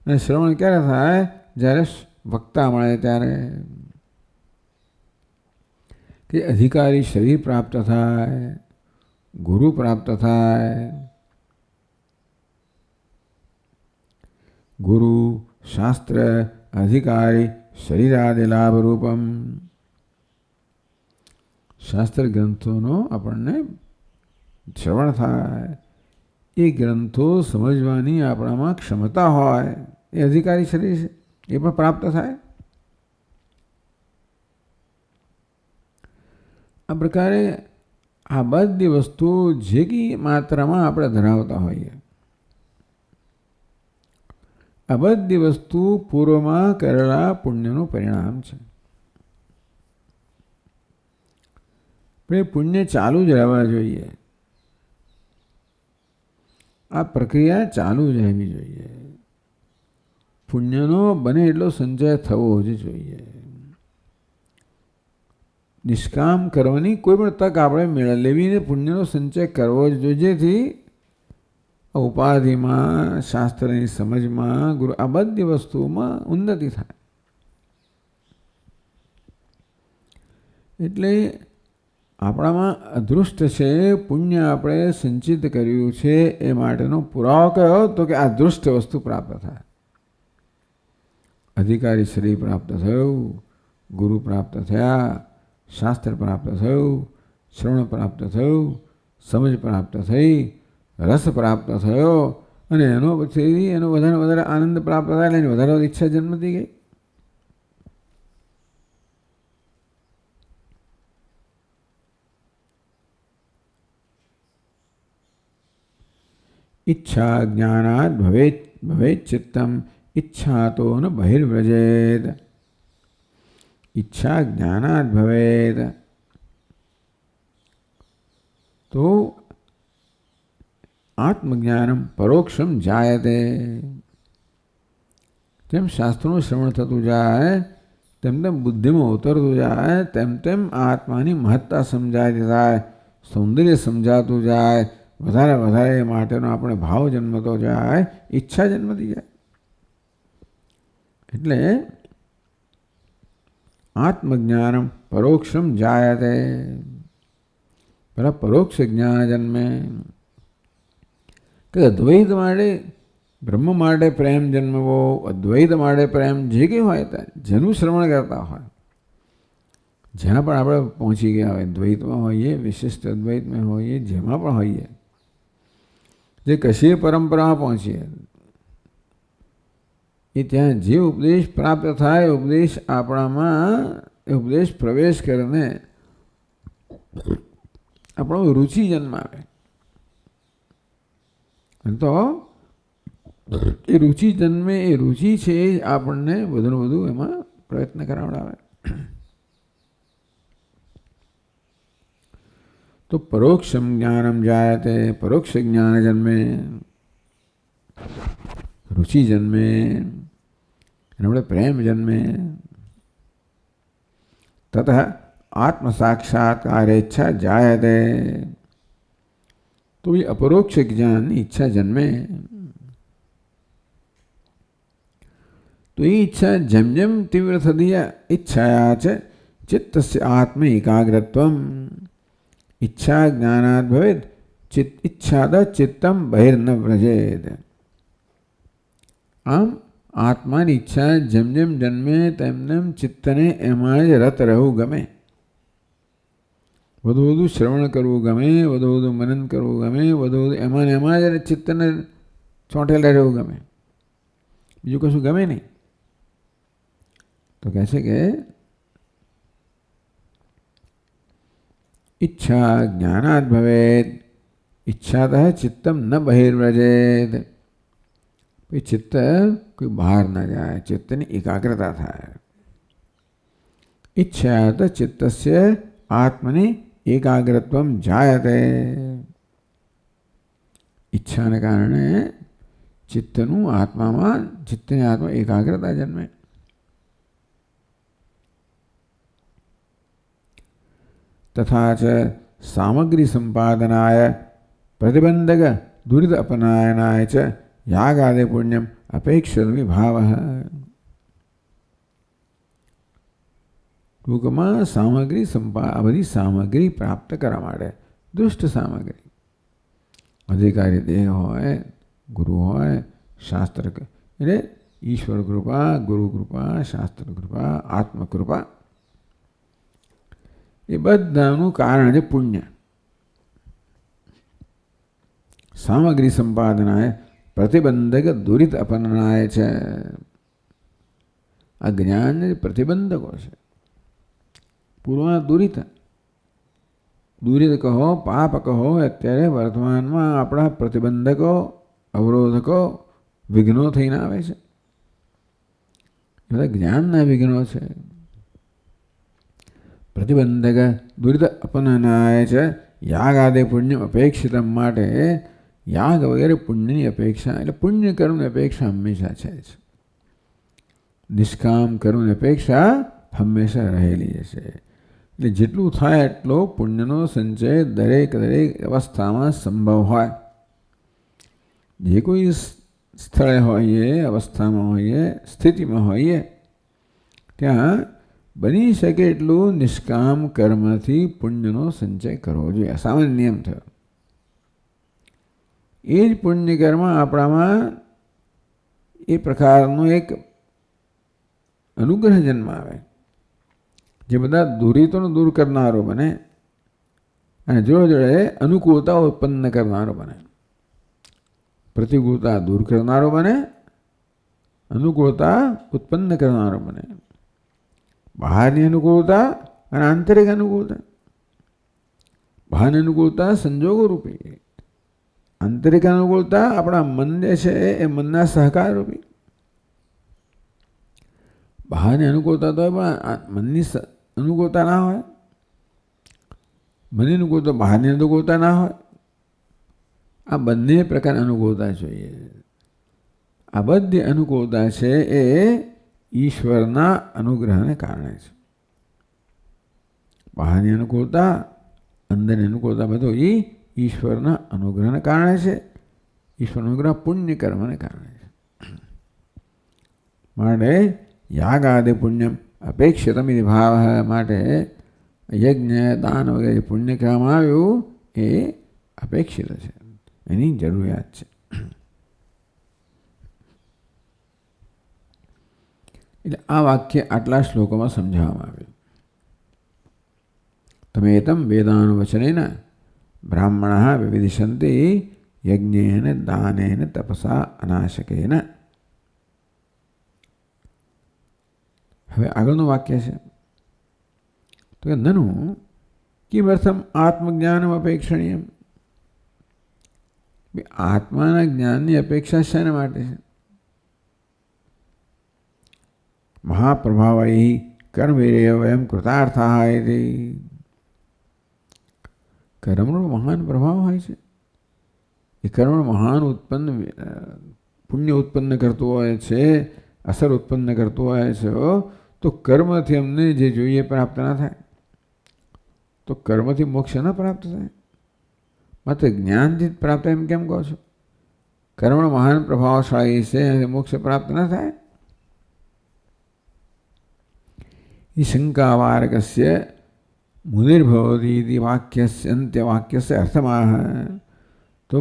અને શ્રવણ ક્યારે થાય? જ્યારે વક્તા મળે ત્યારે, કે અધિકારી શરીર પ્રાપ્ત થાય, ગુરુ પ્રાપ્ત થાય. ગુરુ શાસ્ત્ર અધિકારી શરીરાદિ લાભ રૂપમ. શાસ્ત્ર ગ્રંથોનો આપણને શ્રવણ થાય, એ ગ્રંથો સમજવાની આપણામાં ક્ષમતા હોય, એ અધિકારી શરીર છે, એ પણ પ્રાપ્ત થાય. આ પ્રકારે આ બધી વસ્તુ જે કંઈ માત્રામાં આપણે ધરાવતા હોઈએ, આ બધી વસ્તુ પૂર્વમાં કરેલા પુણ્યનું પરિણામ છે. પણ એ પુણ્ય ચાલુ જ રહેવા જોઈએ. આ પ્રક્રિયા ચાલુ જ રહેવી જોઈએ. પુણ્યનો બને એટલો સંચય થવો જ જોઈએ. નિષ્કામ કરવાની કોઈ પણ તક આપણે મેળવીને પુણ્યનો સંચય કરવો જ જોઈએ, જેથી ઉપાધિમાં, શાસ્ત્રની સમજમાં, ગુરુ આ બધી વસ્તુઓમાં ઉન્નતિ થાય. એટલે આપણામાં અદૃષ્ટ છે, પુણ્ય આપણે સંચિત કર્યું છે, એ માટેનો પુરાવો કયો? તો કે આ દૃષ્ટ વસ્તુ પ્રાપ્ત થાય. અધિકારી શરીર પ્રાપ્ત થયું, ગુરુ પ્રાપ્ત થયા, શાસ્ત્ર પ્રાપ્ત થયું, શ્રવણ પ્રાપ્ત થયું, સમજ પ્રાપ્ત થઈ, રસ પ્રાપ્ત થયો, અને એનો પછી એનો વધારે વધારે આનંદ પ્રાપ્ત થાય એટલે વધારે ઈચ્છા જન્મતી ગઈ. ઈચ્છા જ્ઞાનાદ ભવેત ચિત્તમ ઈચ્છા તો ન બહિર્વ્રજેત. ઈચ્છા જ્ઞાનાદ ભવેત તો આત્મજ્ઞાનમ પરોક્ષમ જાયતે. જેમ શાસ્ત્રોનું શ્રવણ થતું જાય તેમ તેમ બુદ્ધિમાં ઉતરતું જાય, તેમ તેમ આત્માની મહત્તા સમજાતી જાય, સૌંદર્ય સમજાતું જાય, વધારે વધારે માટેનો આપણે ભાવ જન્મતો જાય, ઈચ્છા જન્મતી જાય. એટલે આત્મજ્ઞાનમ પરોક્ષમ જાયતે. પેલા પરોક્ષ જ્ઞાન જન્મે. કે અદ્વૈત માટે, બ્રહ્મ માટે પ્રેમ જન્મવો, અદ્વૈત માટે પ્રેમ જે કંઈ હોય જેનું શ્રવણ કરતા હોય, જ્યાં પણ આપણે પહોંચી ગયા હોય, દ્વૈતમાં હોઈએ, વિશિષ્ટ અદ્વૈતમાં હોઈએ, જેમાં પણ હોઈએ, જે કશી પરંપરામાં પહોંચીએ, એ ત્યાં જે ઉપદેશ પ્રાપ્ત થાય, ઉપદેશ આપણામાં એ ઉપદેશ પ્રવેશ કરીને આપણો રુચિ જન્માવે. તો એ રુચિ જન્મે, એ રુચિ છે એ આપણને વધુને વધુ એમાં પ્રયત્ન કરાવડાવે. તો પરોક્ષમ જ્ઞાનમ જાયતે, પરોક્ષ જ્ઞાન જન્મે, રુચિ જન્મે, આપણે પ્રેમ જન્મે. તત આત્મ સાક્ષાત્કાર ઈચ્છા જાયતે. તો એ અપરોક્ષ જ્ઞાનની ઈચ્છા જન્મે. તો એ ઈચ્છા જેમ જેમ તીવ્ર થતી ઈચ્છાયા છે ચિત્તસ્ય આત્મ એકાગ્રત્વમ. ઈચ્છા જ્ઞાનાદ ભવેદ ઈચ્છાદ ચિત્તમ બહિર્ન વ્રજેત. આમ આત્માની ઈચ્છા જેમ જેમ જન્મે તેમ તેમ ચિત્તને એમાં જ રત રહેવું ગમે, વધુ વધુ શ્રવણ કરવું ગમે, વધુ વધુ મનન કરવું ગમે, વધુ વધુ એમાં જ ચિત્તને ચોંટેલા રહેવું ગમે, બીજું કશું ગમે નહીં. તો કહે છે કે ઈચ્છા જ્ઞાનાદ ભવેત ઈચ્છાતઃ ચિત્તમ ન બહિર્વ્રજેત. ચિત્ત કોઈ બહાર ન જાય, ચિત્તની એકાગ્રતા થાય. ઈચ્છાત ચિત્તસ્ય આત્મની એકાગ્રત્વમ જાયતે. ઈચ્છાને કારણે ચિત્તનું આત્મામાં, ચિત્તની આત્મા એકાગ્રતા જન્મે. તથા ચ સામગ્રી સંપાદનાય પ્રતિબંધક દુરિત અપનાયનાય ચ યાગાદે પુણ્યમ અપેક્ષિત વિભાવ. ટૂંકમાં સામગ્રી આ બધી સામગ્રી પ્રાપ્ત કરવા માટે, દુષ્ટ સામગ્રી, અધિકારી દેહ હોય, ગુરુ હોય, શાસ્ત્ર, એટલે ઈશ્વર કૃપા, ગુરુ કૃપા, શાસ્ત્ર કૃપા, આત્મકૃપા, એ બધાનું કારણ છે પુણ્ય. સામગ્રી સંપાદનાય પ્રતિબંધક દુરિત અપનાય છે. આ જ્ઞાન પ્રતિબંધકો છે. પૂર્વના દુરિત, દુરિત કહો, પાપ કહો, અત્યારે વર્તમાનમાં આપણા પ્રતિબંધકો, અવરોધકો, વિઘ્નો થઈને આવે છે. બધા જ્ઞાનના વિઘ્નો છે. પ્રતિબંધક દુરિત અપનાય છે યાગ આદે પુણ્ય અપેક્ષિત. માટે યાગ વગેરે પુણ્યની અપેક્ષા, એટલે પુણ્ય કર્મની અપેક્ષા હંમેશા છે જ. નિષ્કામ કર્મની અપેક્ષા હંમેશા રહેલી છે. એટલે જેટલું થાય એટલો પુણ્યનો સંચય દરેક દરેક અવસ્થામાં સંભવ હોય. જે કોઈ સ્થળે હોઈએ, અવસ્થામાં હોઈએ, સ્થિતિમાં હોઈએ, ત્યાં બની શકે એટલું નિષ્કામ કર્મથી પુણ્યનો સંચય કરવો જોઈએ. સામાન્ય નિયમ થયો. એ જ પુણ્ય કર્મ આપણામાં એ પ્રકારનો એક અનુગ્રહ જન્મ આવે, જે બધા દુરિતોને દૂર કરનારો બને અને જોડે જોડે અનુકૂળતા ઉત્પન્ન કરનારો બને. પ્રતિકૂળતા દૂર કરનારો બને, અનુકૂળતા ઉત્પન્ન કરનારો બને. બહારની અનુકૂળતા અને આંતરિક અનુકૂળતા. બહારની અનુકૂળતા સંજોગો રૂપી, આંતરિક અનુકૂળતા આપણા મન જે છે એ મનના સહકાર રૂપી. બહારની અનુકૂળતા તો પણ મનની અનુકૂળતા ના હોય, મનની અનુકૂળતા બહારની અનુકૂળતા ના હોય. આ બંને પ્રકારની અનુકૂળતા જોઈએ. આ બધી અનુકૂળતા છે એ ઈશ્વરના અનુગ્રહને કારણે છે. બહારની અનુકૂળતા, અંદરની અનુકૂળતા બધું એ ઈશ્વરના અનુગ્રહને કારણે છે. ઈશ્વર અનુગ્રહ પુણ્ય કર્મને કારણે છે. માટે યાગાદિ પુણ્યમ અપેક્ષિતમ ભાવ માટે યજ્ઞ દાન વગેરે પુણ્ય કહેવામાં આવ્યું એ અપેક્ષિત છે, એની જરૂરિયાત છે. એટલે આ વાક્ય આટલા શ્લોકોમાં સમજાવવામાં આવ્યું. તમેતમ વેદાનુવચનેન બ્રાહ્મણઃ વિવિધિષન્તિ યજ્ઞેન દાનેન તપસા અનાશકેન. હવે આગળનું વાક્ય છે તો કે નનુ કિમર્થમ આત્મજ્ઞાનમ અપેક્ષણીયમ. આત્માના જ્ઞાનની અપેક્ષા શેના માટે છે? મહાપ્રભાવૈ કર્મવીર્ય વયમ કૃતાર્થા ઇતિ. કર્મનો મહાન પ્રભાવ હોય છે. એ કર્મ મહાન ઉત્પન્ન પુણ્ય ઉત્પન્ન કરતું હોય છે, અસર ઉત્પન્ન કરતું હોય છે. તો કર્મથી અમને જે જોઈએ પ્રાપ્ત ના થાય, તો કર્મથી મોક્ષ ન પ્રાપ્ત થાય, માત્ર જ્ઞાનથી પ્રાપ્ત એમ કેમ કહો છો? કર્મ મહાન પ્રભાવશાળી છે, મોક્ષ પ્રાપ્ત ન થાય. એ શંકાવારકસ્ય મુનિર્ભવતી વાક્યસ્ય અંત્યવાક્યસ્ય અર્થમાહ. તો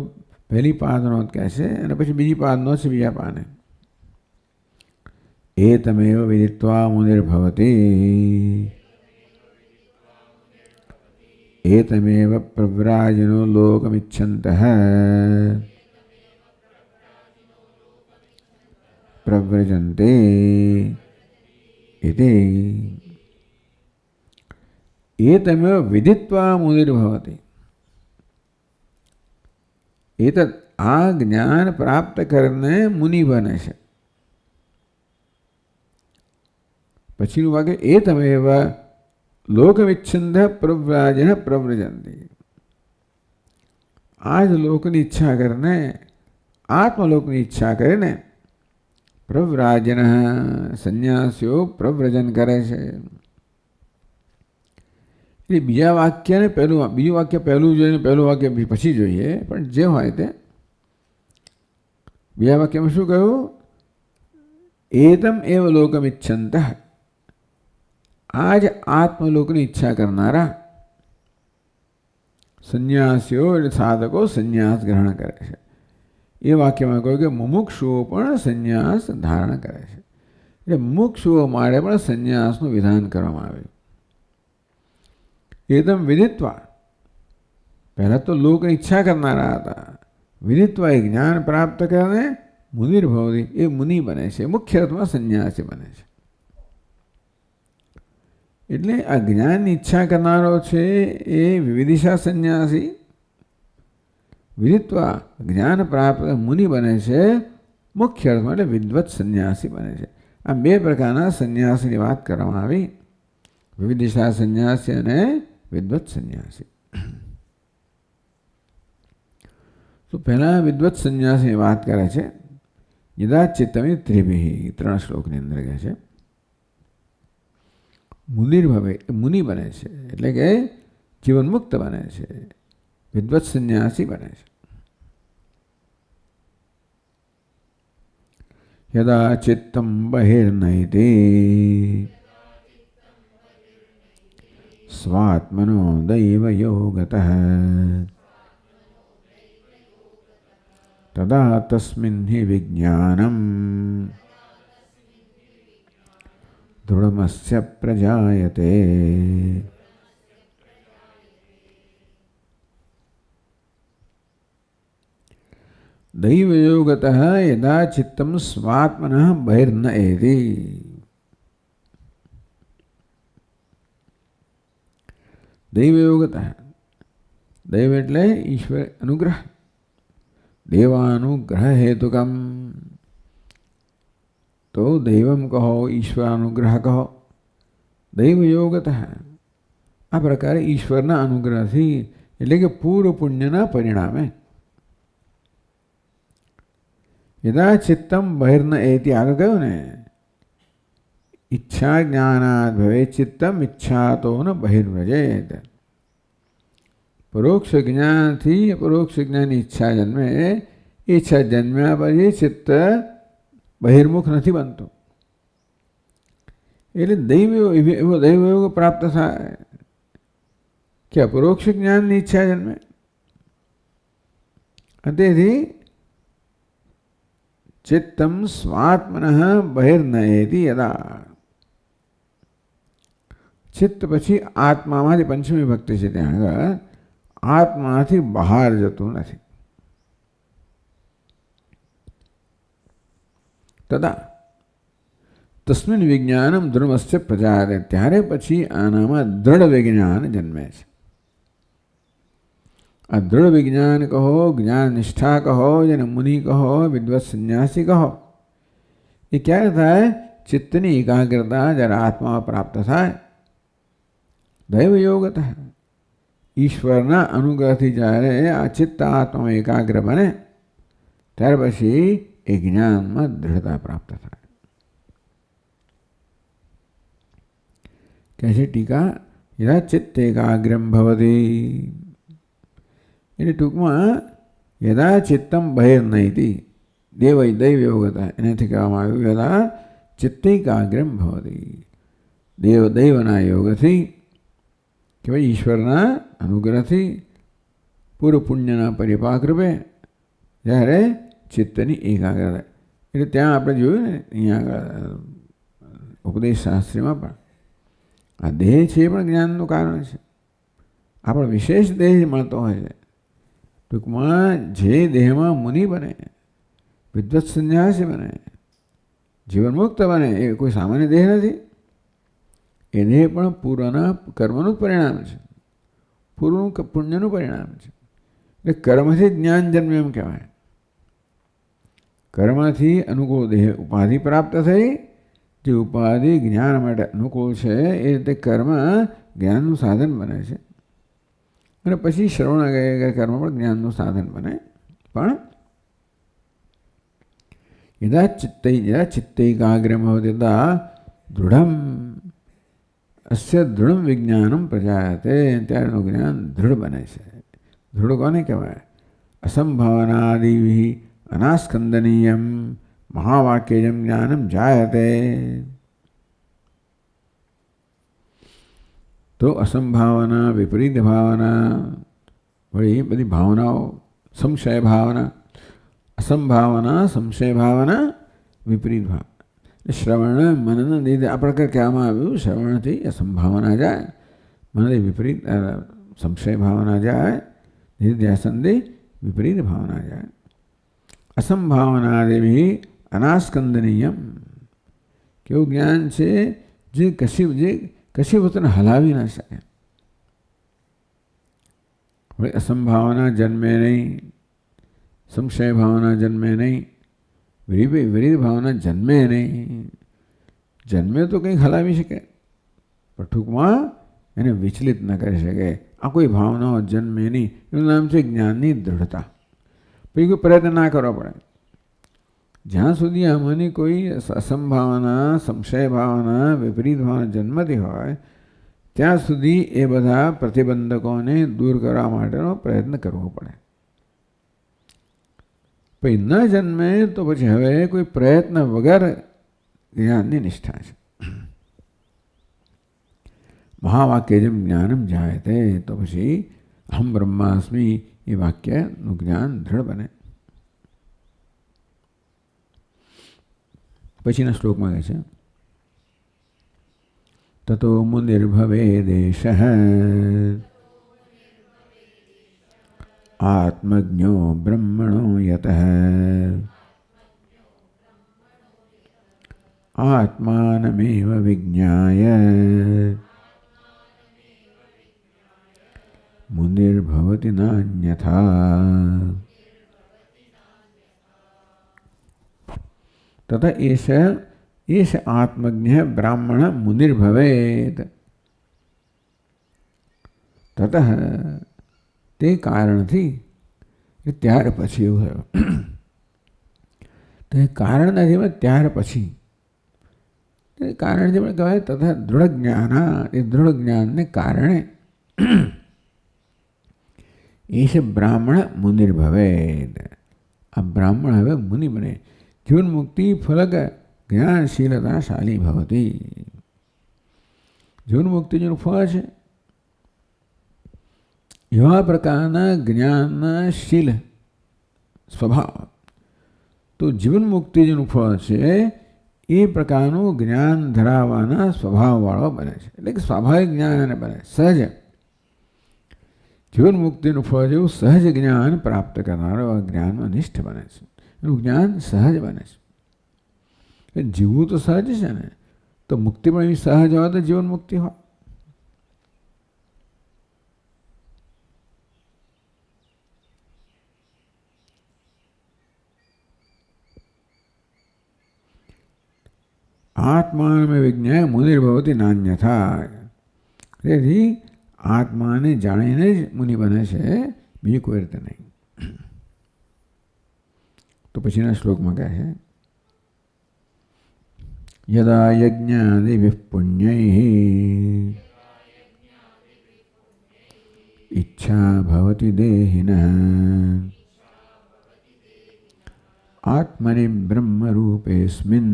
પહેલી પાદનો કહે છે અને પછી બીજી પાદનો છે બીજા પાને. એતમેવ વિદિત્વા મુનિર્ભવતી એતમેવ પ્રવ્રાજનો લોકમિચ્છन्तઃ પ્રવ્રજન્તે ઇતિ. એતમેવ વિદિત્વા મુનિર્ભવતી. એતત આ જ્ઞાન પ્રાપ્ત કરીને મુનિ બને છે. પછીનું વાક્ય એતમેવ લોકમિચ્છन्तઃ પ્રવ્રાજન પ્રવ્રજન્તિ. આ જ લોકની ઈચ્છા કરીને, આત્મલોકની ઈચ્છા કરીને પ્રવ્રાજન સંન્યાસીઓ પ્રવ્રજન કરે છે. એટલે બીજા વાક્યને પહેલું, બીજું વાક્ય પહેલું જોઈએ, પહેલું વાક્ય પછી જોઈએ, પણ જે હોય તે. બીજા વાક્યમાં શું કહ્યું? એતમ એવ લોકમિચ્છन्तઃ. આ જ આત્મલોકની ઈચ્છા કરનારા સંન્યાસીઓ એટલે સાધકો સંન્યાસ ગ્રહણ કરે છે. એ વાક્યમાં કહ્યું કે મુમુક્ષુઓ પણ સંન્યાસ ધારણ કરે છે. એટલે મુમુક્ષુઓ માટે પણ સંન્યાસનું વિધાન કરવામાં આવ્યું. એકદમ વિદિત્વા, પહેલા તો લોકની ઈચ્છા કરનારા હતા. વિદિત્વા એ જ્ઞાન પ્રાપ્ત કરીને મુનિર્ભવતી, એ મુનિ બને છે, મુખ્ય અર્થમાં સંન્યાસી બને છે. એટલે આ જ્ઞાનની ઈચ્છા કરનારો છે એ વિવિધિષા સંન્યાસી. વિદિત્વા જ્ઞાન પ્રાપ્ત મુનિ બને છે, મુખ્ય અર્થમાં એટલે વિદ્વત સંન્યાસી બને છે. આ બે પ્રકારના સંન્યાસીની વાત કરવામાં આવી, વિવિધિષા સંન્યાસી અને વિદ્વત સંન્યાસી. તો પહેલા વિદ્વત સંન્યાસીની વાત કરે છે. યદા ચિત્તમિ ત્રિભિઃ, 3 શ્લોકની અંદર કહે છે. મુનિર્ભવે, મુનિ બને છે એટલે કે જીવન મુક્ત બને છે, વિદ્વત સંન્યાસી બને છે. યદા ચિત્તમ બહિર્નયતિ, स्वात्मनो दैवयोगतः तदा तस्मिन् हि विज्ञानम् दृढमस्य प्रजायते। दैवयोगतः यदा चित्तं स्वात्मनः बहिर्न एति। दैवयोगतः, दैव એટલે ઈશ્વર અનુગ્રહ, દેવાનુગ્રહ હેતુકમ, તો દૈવમ કહો, ઈશ્વરાનુગ્રહ કહો. દૈવયોગતઃ આ પ્રકારે ઈશ્વરના અનુગ્રહથી એટલે કે પૂર્વ પુણ્યના પરિણામે યદા ચિત્તમ બહિર્ન એતિ આગળ કહ્યું ને, ઈચ્છા જ્ઞાનાદ ભવે ચિત્તમ ઈચ્છાતો ન બહિર્વ્રજેત. પરોક્ષ જ્ઞાનથી અપરોક્ષ જ્ઞાનની ઈચ્છા જન્મે, ઈચ્છા જન્મ્યા પછી ચિત્ત બહિર્મુખ નથી બનતું. એટલે એવો દૈવયોગ પ્રાપ્ત થાય કે અપરોક્ષ જ્ઞાનની ઈચ્છા જન્મે. તેથી ચિત્તમ સ્વાત્મનઃ બહિર્નયતિ યદા, ચિત્ત પછી આત્મામાંથી પંચમી ભક્તિ છે ત્યાં આગળ, આત્માથી બહાર જતું નથી. તદા તસ્મિન વિજ્ઞાનમ ધ્રુવસ્ય પ્રજાયતે, ત્યારે પછી આનામાં દ્રઢ વિજ્ઞાન જન્મે છે. આ દ્રઢ વિજ્ઞાન કહો, જ્ઞાન નિષ્ઠા કહો, જેને મુનિ કહો, વિદ્વત સંન્યાસી કહો, એ ક્યારે થાય? ચિત્તની એકાગ્રતા જ્યારે આત્મા પ્રાપ્ત થાય. દૈવયોગતઃ ઈશ્વરના અનુગ્રહથી જ્યારે આ ચિત્ત આત્મા એકાગ્ર બને ત્યાર પછી એ જ્ઞાનમાં દૃઢતા પ્રાપ્ત થાય. કહે છે ટીકા, યદા ચિત્ત એકાગ્રમ ભવતી, એટલે ટૂંકમાં યદા ચિત્તમ બહિર્નયતિ દૈવયોગતા, એનાથી કહેવામાં આવ્યું યદા ચિત્તૈકાગ્રમ ભવતી, દૈવના યોગથી કે ભાઈ ઈશ્વરના અનુગ્રહથી પૂર્વ પુણ્યના પરિપાક રૂપે જ્યારે ચિત્તની એકાગ્રતા. એટલે ત્યાં આપણે જોયું ને અહીંયા આગળ ઉપદેશ શાસ્ત્રીમાં પણ આ દેહ છે એ પણ જ્ઞાનનું કારણ છે. આપણો વિશેષ દેહ મળતો હોય છે. ટૂંકમાં જે દેહમાં મુનિ બને, વિદ્વત સંન્યાસી બને, જીવનમુક્ત બને, એ કોઈ સામાન્ય દેહ નથી. એ દેહ પણ પૂર્વના કર્મનું જ પરિણામ છે, પૂર્વનું પુણ્યનું પરિણામ છે. એટલે કર્મથી જ્ઞાન જન્મે એમ કહેવાય. કર્મથી અનુકૂળ દેહ ઉપાધિ પ્રાપ્ત થઈ, જે ઉપાધિ જ્ઞાન માટે અનુકૂળ છે એ રીતે કર્મ જ્ઞાનનું સાધન બને છે. અને પછી શ્રવણ કર્મ પણ જ્ઞાનનું સાધન બને. પણ યદા ચિત્તૈકાગ્રમ ભવતિ તદા દૃઢમ અસ્ય દૃઢમ વિજ્ઞાનમ પ્રજાયતે, ત્યારનું જ્ઞાન દૃઢ બને છે. દૃઢ કોને કહેવાય? અસંભાવનાદિ અનાસ્કંદનીયમ મહાવાક્યજમ જ્ઞાનમ જાયતે. તો અસંભાવના, વિપરીત ભાવના, વળી બધી ભાવનાઓ, સંશય ભાવના, અસંભાવના, સંશય ભાવના, વિપરીત ભાવના. શ્રવણ મનન લીધે આ પ્રકાર કહેવામાં આવ્યું. શ્રવણથી અસંભાવના જાય, મનથી વિપરીત સંશય ભાવના જાય, નિર્ધ્યાસનથી વિપરીત ભાવના જાય. અસંભાવના દેવી અનાસ્કંદનીયમ, કેવું જ્ઞાન છે જે કશી વસ્તુને હલાવી ના શકે. હવે અસંભાવના જન્મે નહીં, સંશય ભાવના જન્મે નહીં, વિપરીત ભાવના જન્મે નહીં. જન્મે તો કંઈક હલાવી શકે, પણ ટૂંકમાં એને વિચલિત ન કરી શકે. આ કોઈ ભાવનાઓ જન્મે નહીં, એનું નામ છે જ્ઞાનની દ્રઢતા. પછી કોઈ પ્રયત્ન ના કરવો પડે. જ્યાં સુધી આમાંની કોઈ અસંભાવના, સંશય ભાવના, વિપરીત ભાવના જન્મતી હોય ત્યાં સુધી એ બધા પ્રતિબંધકોને દૂર કરવા માટેનો પ્રયત્ન કરવો પડે. પછી ન જન્મે તો પછી હવે કોઈ પ્રયત્ન વગર જ્ઞાનની નિષ્ઠા છે. મહાવાક્યજમ જ્ઞાનમ જાયતે, તો પછી અહમ બ્રહ્માસ્મિ એ વાક્યનું જ્ઞાન દૃઢ બને. પછીના શ્લોકમાં કહે છે તતો મુનિર્ભવે દેશ આત્મજ્ઞો બ્રહ્મણો યતઃ આત્માનમેવ વિજ્ઞાય મુનિર્ભવતિ નાન્યથા. તથા એષ આત્મજ્ઞ બ્રાહ્મણ મુનિર્ભવેત. તત તે કારણથી, ત્યાર પછી એવું થયું. તો એ કારણ નથી, ત્યાર પછી કારણથી પણ કહેવાય. તથા દૃઢ જ્ઞાન, એ દૃઢ જ્ઞાનને કારણે એષ બ્રાહ્મણ મુનિર્ભવેત. આ બ્રાહ્મણ હવે મુનિ બને. જીવન મુક્તિ ફલક જ્ઞાનશીલતાશાલી ભવતી. જીવન મુક્તિ જેનું ફળ છે એવા પ્રકારના જ્ઞાનના શીલ સ્વભાવ. તો જીવન મુક્તિ જેનું ફળ છે એ પ્રકારનું જ્ઞાન ધરાવવાના સ્વભાવવાળો બને છે. એટલે કે સ્વાભાવિક જ્ઞાન બને, સહજ. જીવન મુક્તિનું ફળ જેવું સહજ જ્ઞાન પ્રાપ્ત કરનારો જ્ઞાનમાં નિષ્ઠ બને છે. એનું જ્ઞાન સહજ બને છે. જીવવું તો સહજ છે ને, તો મુક્તિ પણ એવી સહજ હોય તો જીવન મુક્તિ હોય. આત્માને વિજ્ઞાય મુનિર્ભવતી નાન્યથા. તેથી આત્માને જાણીને જ મુનિ બને છે, બીજી કોઈ રીતે નહીં. તો પછીના શ્લોકમાં કહે છે યદા યજ્ઞાદિભિઃ પુણ્યૈઃ ઈચ્છા ભવતિ દેહિનઃ આત્મનિ બ્રહ્મરૂપેऽસ્મિन्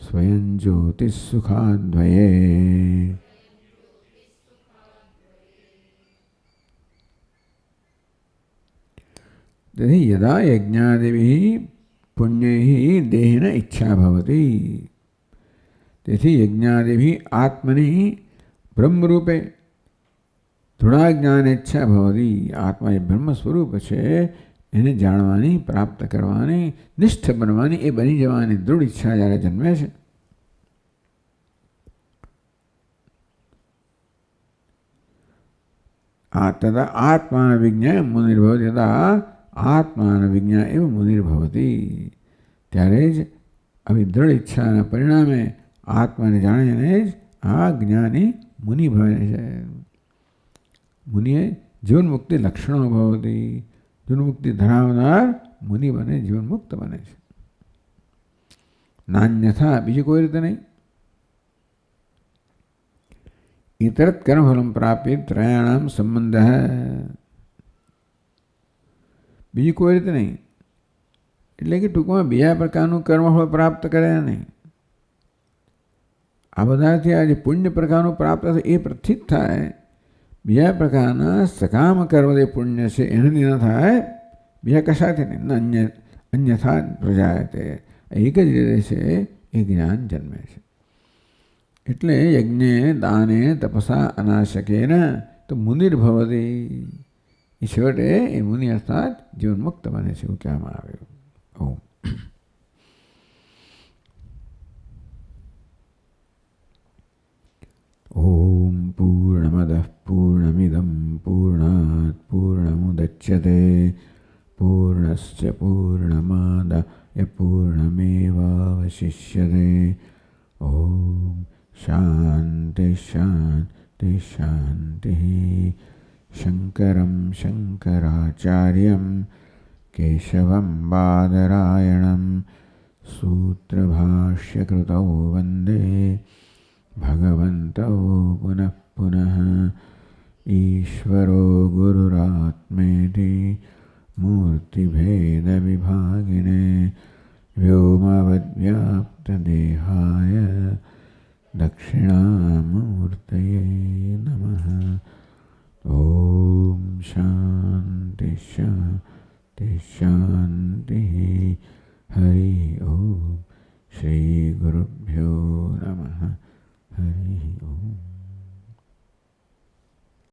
સ્વયં જ્યોતિઃ સુખાદ્વયે. તેથી યદા યજ્ઞાદિભિઃ પુણ્યૈઃ દેહિન ઈચ્છા ભવતી. તેથી યજ્ઞાદિભિઃ આત્મનિ બ્રહ્મરૂપે દૃઢાજ્ઞાન ઈચ્છા ભવતી. આત્મા એ બ્રહ્મ સ્વરૂપ છે, એને જાણવાની, પ્રાપ્ત કરવાની, નિષ્ઠ બનવાની, એ બની જવાની દૃઢ ઈચ્છા જ્યારે જન્મે છે તથા આત્માન વિજ્ઞાય મુનિર્ભવતી. તથા આત્માન વિજ્ઞા એવ મુનિર્ભવતી. ત્યારે જ આવી દ્રઢ ઈચ્છાના પરિણામે આત્માને જાણીને જ આ જ્ઞાની મુનિ ભવે છે. મુનિએ જીવન મુક્તિ લક્ષણો ભવતી. જીવન મુક્તિ ધરાવનાર મુનિ બને, જીવન મુક્ત બને છે. નાન્યથા, બીજી કોઈ રીતે નહીં. ઇતરત કર્મફલમ પ્રાપ્ય ત્રયાણામ સંબંધ. બીજી કોઈ રીતે નહીં. એટલે કે ટૂંકમાં બીજા પ્રકારનું કર્મફળ પ્રાપ્ત કરે નહીં. આ બધાથી આ જે પુણ્ય પ્રકારનું પ્રાપ્ત થાય એ પ્રથિત થાય. બીજા પ્રકારના સકામ કર્મ જે પુણ્ય છે એનાથી ન થાય, બીજા કશાથી નહીં. અન્યથા પ્રજાય તે એક જ રીતે છે એ જ્ઞાન જન્મે છે. એટલે યજ્ઞે દાને તપસા અનાશકેન તો મુનિર્ભવતી. એ છેવટે એ મુનિ અર્થાત જીવન મુક્ત બને છે એવું કહેવામાં આવ્યું. ઓમ ઓમ પૂર્ણમદઃ પૂર્ણમિદં પૂર્ણાત પૂર્ણમુદચ્યતે પૂર્ણસ્ય પૂર્ણમાદાય પૂર્ણમેવાવશિષ્યતે. ઓમ શાંતિ શાંતિ શાંતિ. શંકરં શંકરાચાર્યં કેશવં બાદરાયણં સૂત્રભાષ્યકૃતૌ વંદે ભગવन्तौ પુનઃ પુનઃ. ઈશ્વરો ગુરુરાત્મેતિ મૂર્તિભેદવિભાગિને વ્યોમવદ્વ્યાપ્તદેહાય दक्षिणामूर्तये नमः। ओम शांति शांति शांति। हरि ओम। श्री गुरुभ्यो